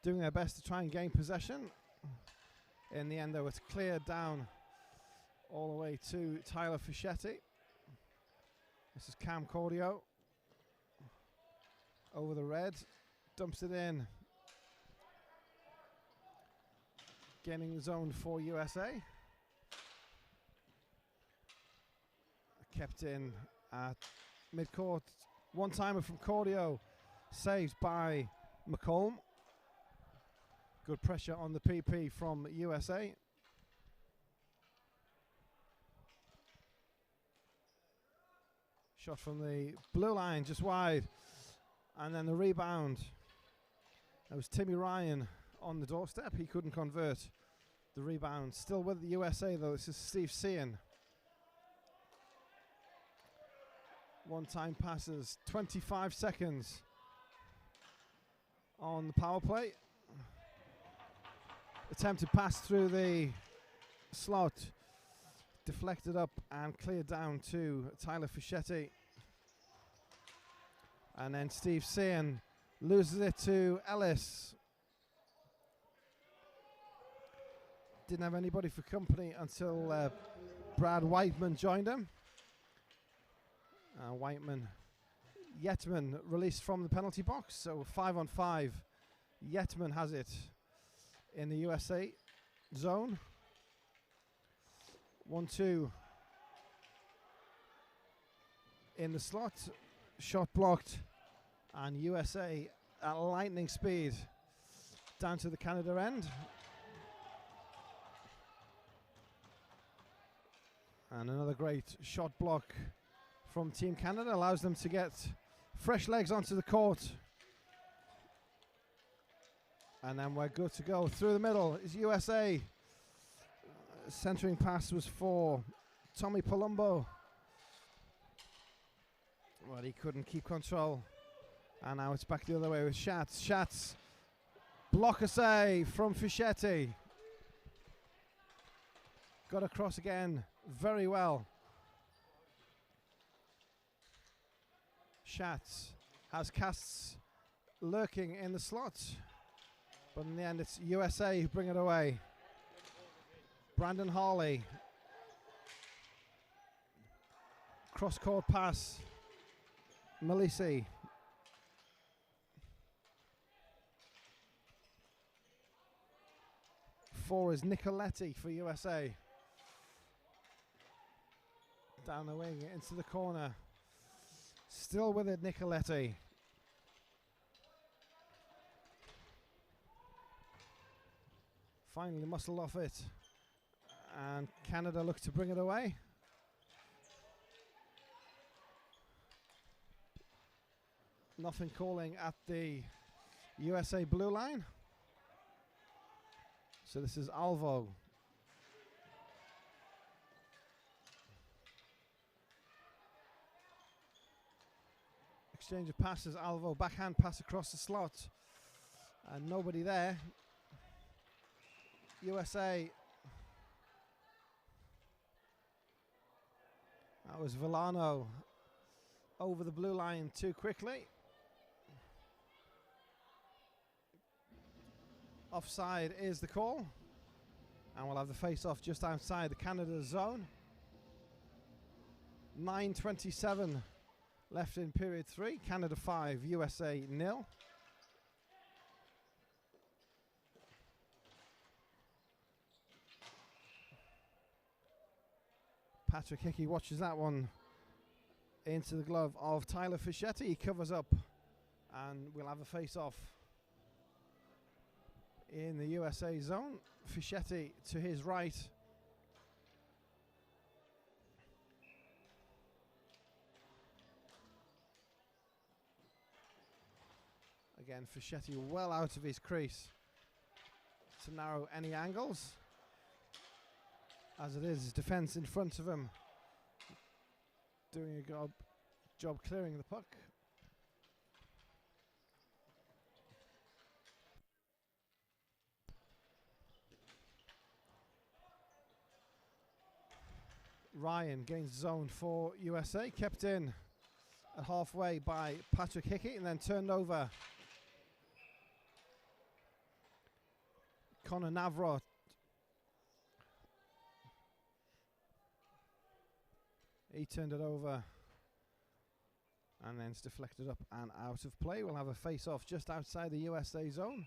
doing their best to try and gain possession. In the end, though, it's cleared down all the way to Tyler Fischetti. This is Cam Cordio. Over the red, dumps it in. Gaining the zone for USA. Kept in at mid-court. One-timer from Cordio. Saved by McColm. Good pressure on the PP from USA. Shot from the blue line, just wide. And then the rebound. That was Timmy Ryan on the doorstep. He couldn't convert the rebound. Still with the USA, though. This is Steve Sean. One-time passes, 25 seconds on the power play. Attempted pass through the slot, deflected up and cleared down to Tyler Fischetti. And then Steve Sean loses it to Ellis. Didn't have anybody for company until Brad Whiteman joined him. Yetman released from the penalty box, so 5-on-5. Yetman has it in the USA zone. 1-2 in the slot. Shot blocked, and USA at lightning speed down to the Canada end. And another great shot block from Team Canada allows them to get fresh legs onto the court. And then we're good to go. Through the middle is USA. Centering pass was for Tommy Palumbo. Well, he couldn't keep control. And now it's back the other way with Schatz. Schatz, blocker save from Fischetti. Got across again very well. Schatz has Casts lurking in the slot, but in the end it's USA who bring it away. Brandon Harley, cross-court pass, Malisi. Four is Nicoletti for USA. Down the wing into the corner. Still with it, Nicoletti. Finally muscled off it. And Canada look to bring it away. Nothing calling at the USA blue line. So this is Alvo. Exchange of passes, Alvo, backhand pass across the slot. And nobody there. USA. That was Villano over the blue line too quickly. Offside is the call. And we'll have the face-off just outside the Canada zone. 9:27 left in period 3. Canada 5, USA 0. Patrick Hickey watches that one into the glove of Tyler Fischetti. He covers up and we'll have a face-off in the USA zone. Fischetti to his right. Again, Fischetti well out of his crease to narrow any angles. As it is, defence in front of him, doing a job clearing the puck. Ryan gains zone for USA, kept in at halfway by Patrick Hickey and then turned over. Connor Navrot. He turned it over and then it's deflected up and out of play. We'll have a face-off just outside the USA zone.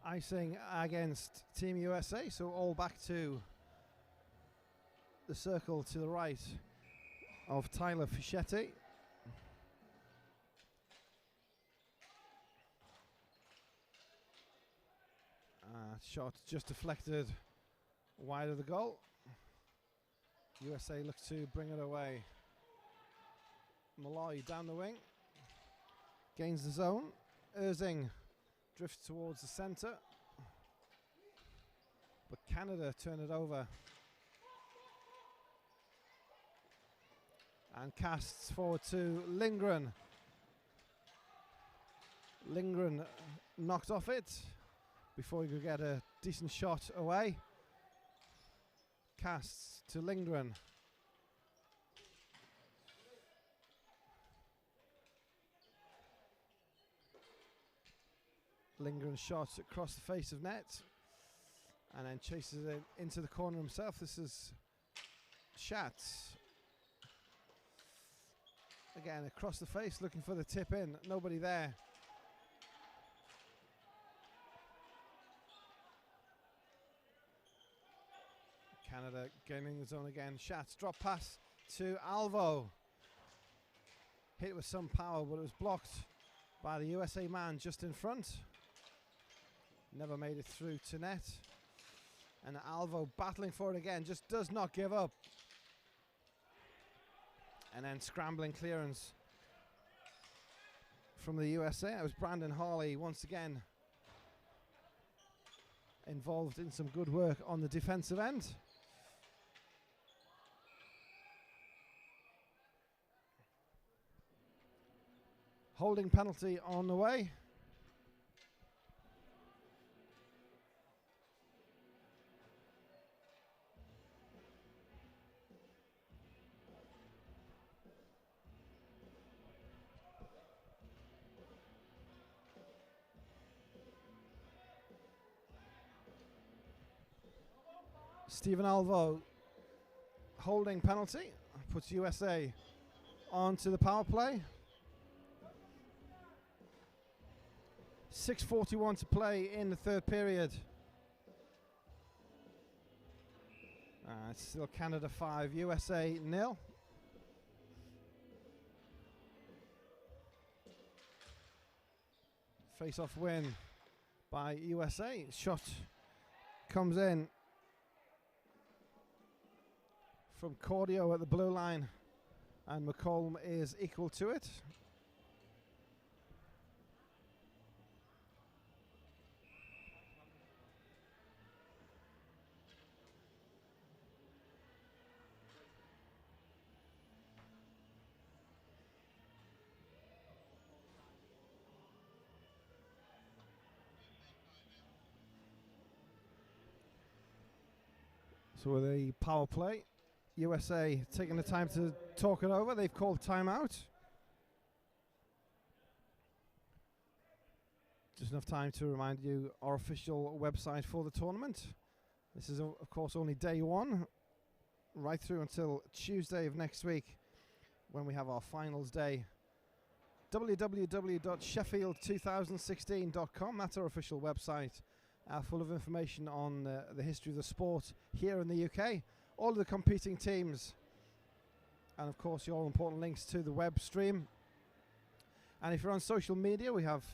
Icing against Team USA, so all back to the circle to the right of Tyler Fischetti. Shot just deflected wide of the goal. USA look to bring it away. Malloy down the wing, gains the zone. Erzing drifts towards the centre, but Canada turn it over and casts forward to Lindgren. Lindgren knocked off it before he could get a decent shot away. Casts to Lindgren. Lindgren shot across the face of net and then chases it into the corner himself. This is Schatz. Again, across the face, looking for the tip in. Nobody there. Canada gaining the zone again. Schatz, drop pass to Alvo. Hit with some power, but it was blocked by the USA man just in front. Never made it through to net. And Alvo battling for it again, just does not give up. And then scrambling clearance from the USA. It was Brandon Harley once again involved in some good work on the defensive end. Holding penalty on the way. Stephen Alvo holding penalty puts USA onto the power play. 6:41 to play in the third period. It's still Canada 5, USA 0. Face-off win by USA. Shot comes in from Cordio at the blue line, and McColm is equal to it. So with a power play, USA taking the time to talk it over. They've called timeout. Just enough time to remind you our official website for the tournament. This is of course only day one, right through until Tuesday of next week when we have our finals day. www.sheffield2016.com, that's our official website, full of information on the history of the sport here in the UK, all of the competing teams, and of course your all important links to the web stream. And if you're on social media, we have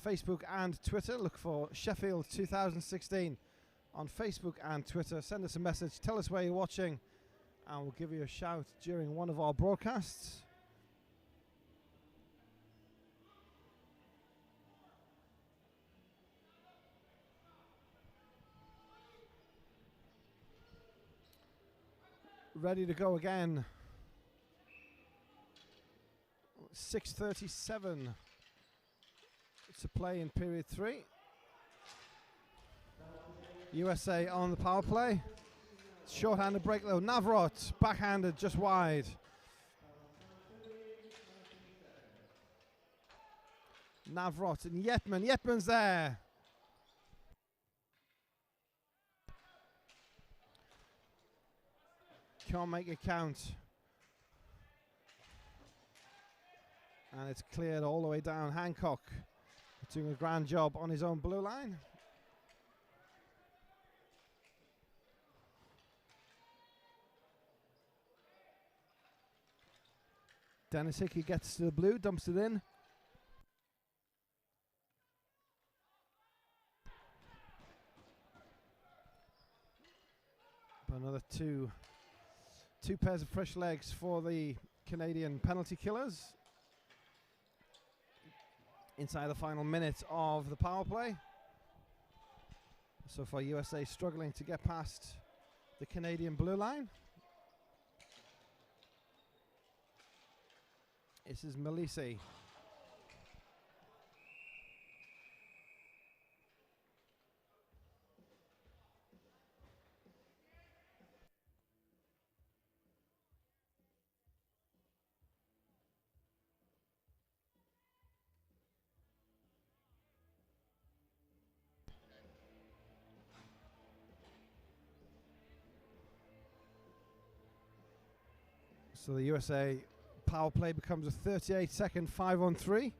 Facebook and Twitter. Look for Sheffield 2016 on Facebook and Twitter. Send us a message, tell us where you're watching, and we'll give you a shout during one of our broadcasts. Ready to go again. 6:37 to play in period 3. USA on the power play. Short-handed break though. Navrot backhanded just wide. Navrot and Yetman. Yetman's there. Can't make it count. And it's cleared all the way down. Hancock doing a grand job on his own blue line. Dennis Hickey gets to the blue, dumps it in. But another two pairs of fresh legs for the Canadian penalty killers inside the final minute of the power play. So far USA struggling to get past the Canadian blue line. This is Melisi. So the USA power play becomes a 38-second 5-on-3.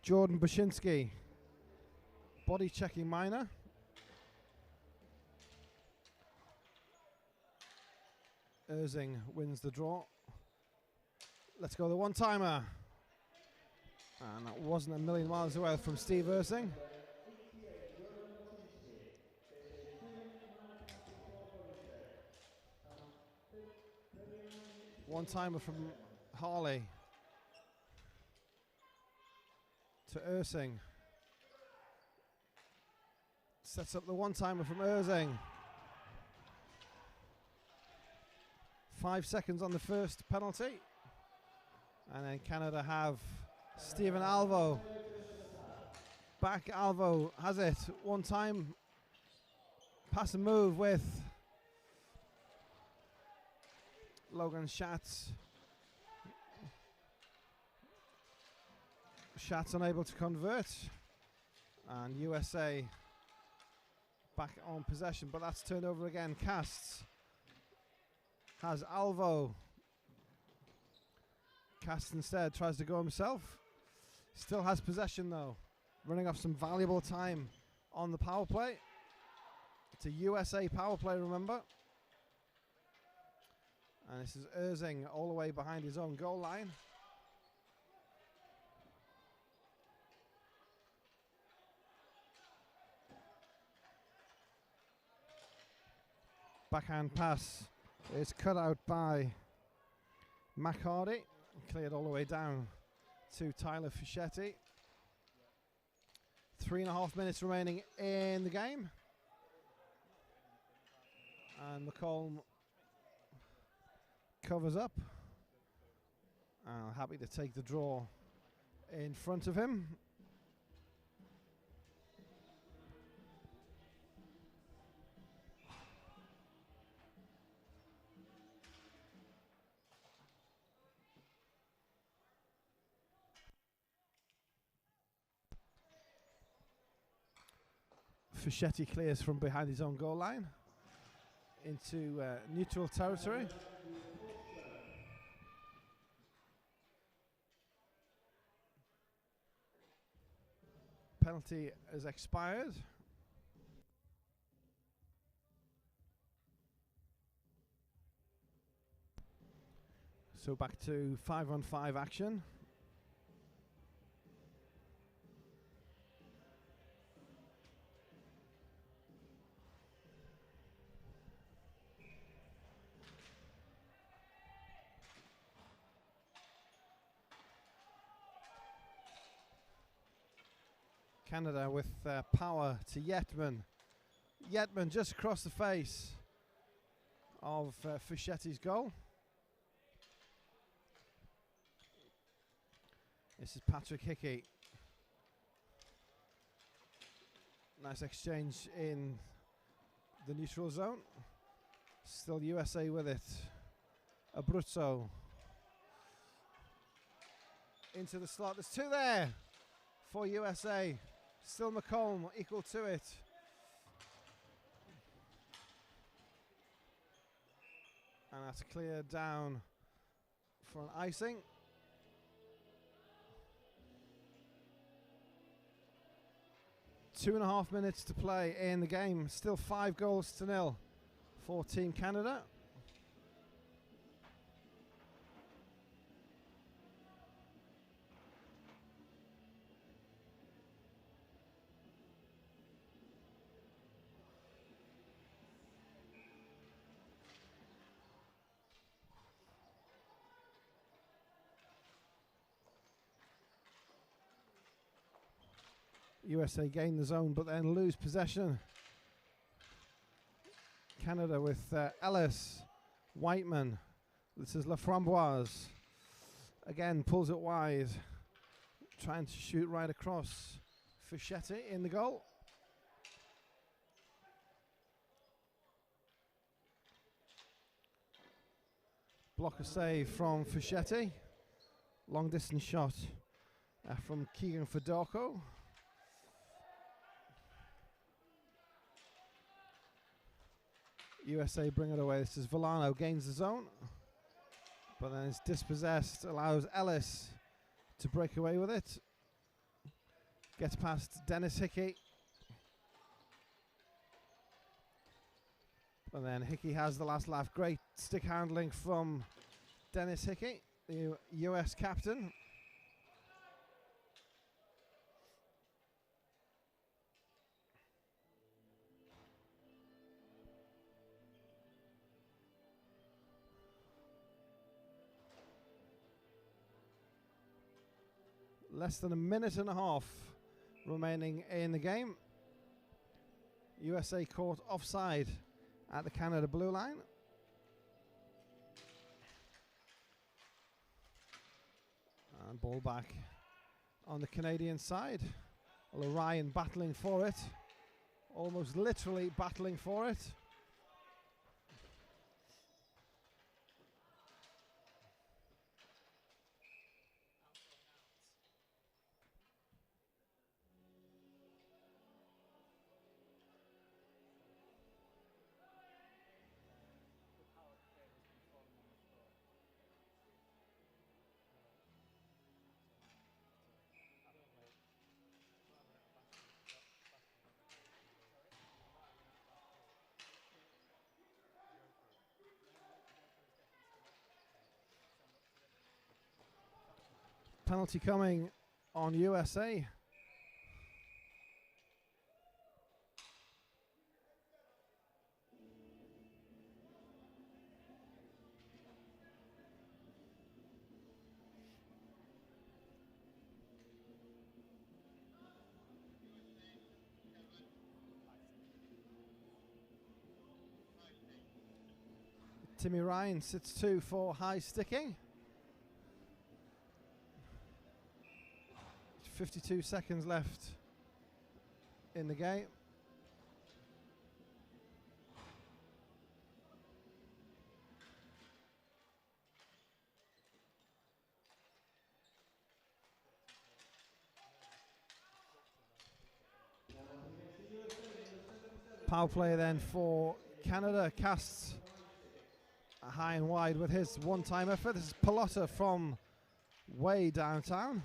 Jordan Bashinsky, body checking minor. Erzing wins the draw. Let's go the one-timer. And that wasn't a million miles away from Steve Erzing. One-timer from Harley to Erzing. Sets up the one-timer from Erzing. 5 seconds on the first penalty. And then Canada have Stephen Alvo. Back Alvo has it. One time. Pass and move with Logan Schatz. Schatz unable to convert. And USA back on possession, but that's turned over again. Casts has Alvo. Casts instead tries to go himself. Still has possession though. Running off some valuable time on the power play. It's a USA power play, remember. And this is Erzing all the way behind his own goal line. Backhand pass is cut out by McHardy. Cleared all the way down to Tyler Fischetti. 3.5 minutes remaining in the game. And McCollum covers up. Happy to take the draw in front of him. Fischetti clears from behind his own goal line into neutral territory. Penalty has expired. So back to 5-on-5 action. Canada with power to Yetman. Yetman just across the face of Fischetti's goal. This is Patrick Hickey. Nice exchange in the neutral zone. Still USA with it. Abruzzo. Into the slot. There's two there for USA. Still McCollum equal to it. And that's cleared down for an icing. Two and a half minutes to play in the game. Still 5-0 for Team Canada. USA gain the zone, but then lose possession. Canada with Ellis, Whiteman. This is Laframboise. Again, pulls it wide. Trying to shoot right across. Fischetti in the goal. Blocker save from Fischetti. Long distance shot from Keegan Fedorko. USA bring it away. This is Villano, gains the zone, but then it's dispossessed, allows Ellis to break away with it. Gets past Dennis Hickey. And then Hickey has the last laugh. Great stick handling from Dennis Hickey, the US captain. Less than a minute and a half remaining in the game. USA caught offside at the Canada blue line. And ball back on the Canadian side. Ryan battling for it. Almost literally battling for it. Penalty coming on USA. Timmy Ryan sits 2 for high sticking. 52 seconds left in the game. Power play then for Canada. Casts a high and wide with his one-time effort. This is Pilotta from way downtown.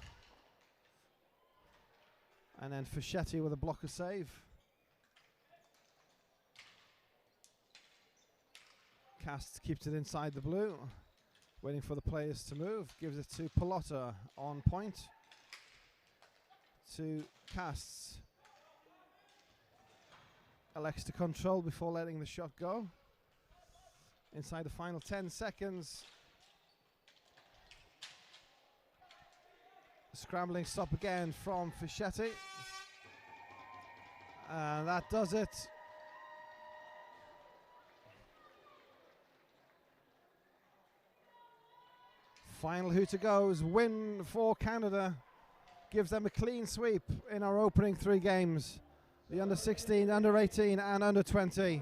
And then Fischetti with a blocker save. Casts keeps it inside the blue. Waiting for the players to move. Gives it to Pilotta on point. To Casts. Elects to control before letting the shot go. Inside the final 10 seconds. Scrambling stop again from Fischetti. And that does it. Final hooter goes. Win for Canada. Gives them a clean sweep in our opening 3 games. The under 16, under 18 and under 20.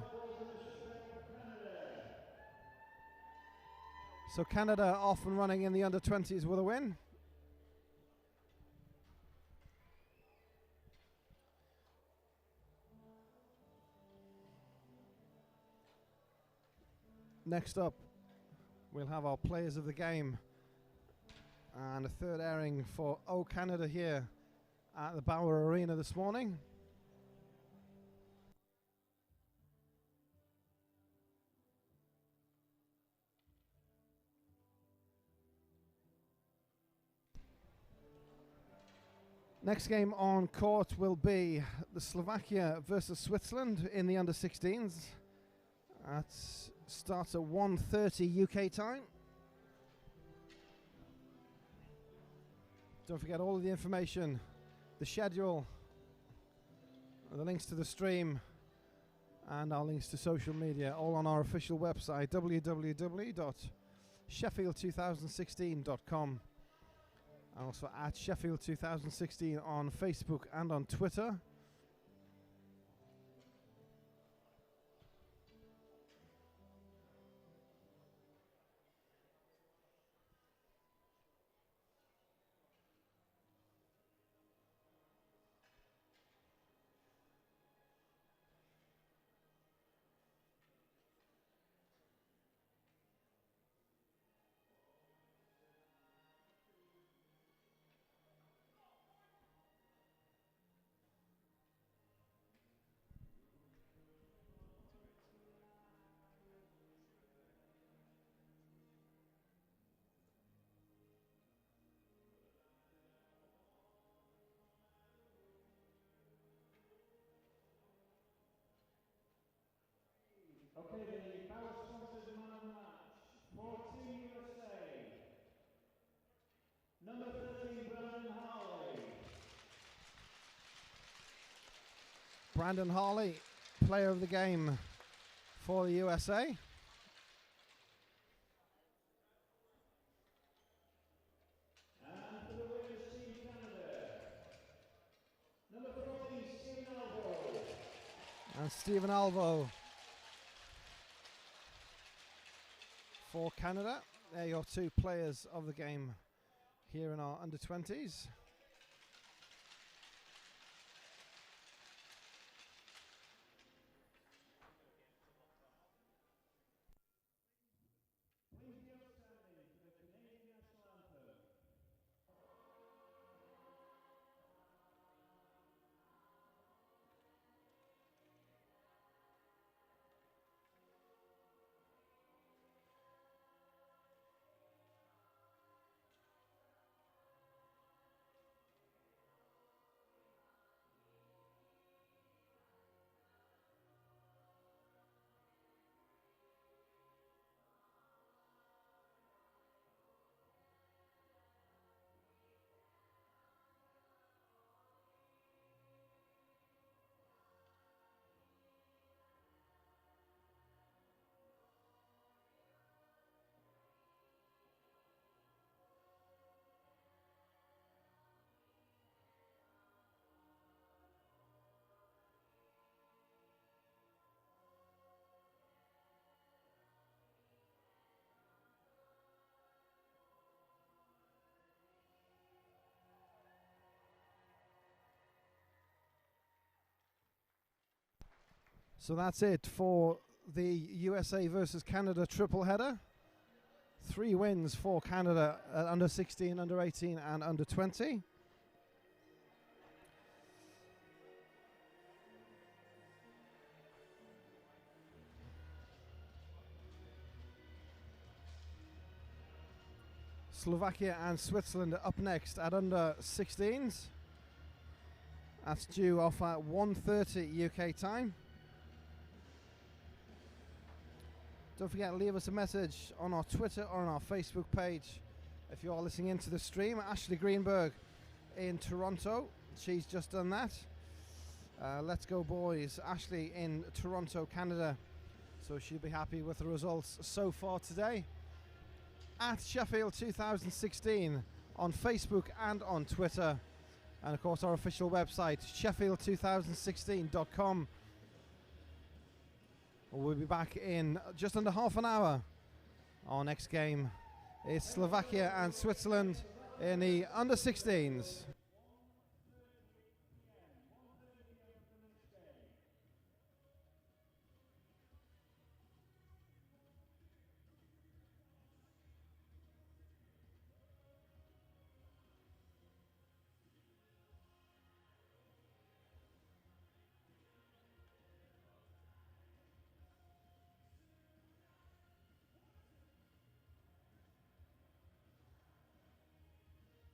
So Canada off and running in the under 20s with a win. Next up, we'll have our players of the game and a third airing for O Canada here at the Bauer Arena this morning. Next game on court will be the Slovakia versus Switzerland in the under 16s. That starts at 1:30 UK time. Don't forget all of the information, the schedule, the links to the stream, and our links to social media, all on our official website, www.sheffield2016.com. And also at Sheffield 2016 on Facebook and on Twitter. Brandon Harley, player of the game for the USA. And Stephen Alvo for Canada. They're your two players of the game here in our under-20s. So that's it for the USA versus Canada triple header. 3 wins for Canada at under 16, under 18 and under 20. Slovakia and Switzerland are up next at under 16s. That's due off at 1:30 UK time. Don't forget to leave us a message on our Twitter or on our Facebook page if you are listening into the stream. Ashley Greenberg in Toronto, she's just done that. Let's go boys. Ashley in Toronto, Canada, so she'll be happy with the results so far today. At Sheffield 2016 on Facebook and on Twitter, and of course our official website sheffield2016.com. We'll be back in just under half an hour. Our next game is Slovakia and Switzerland in the under 16s.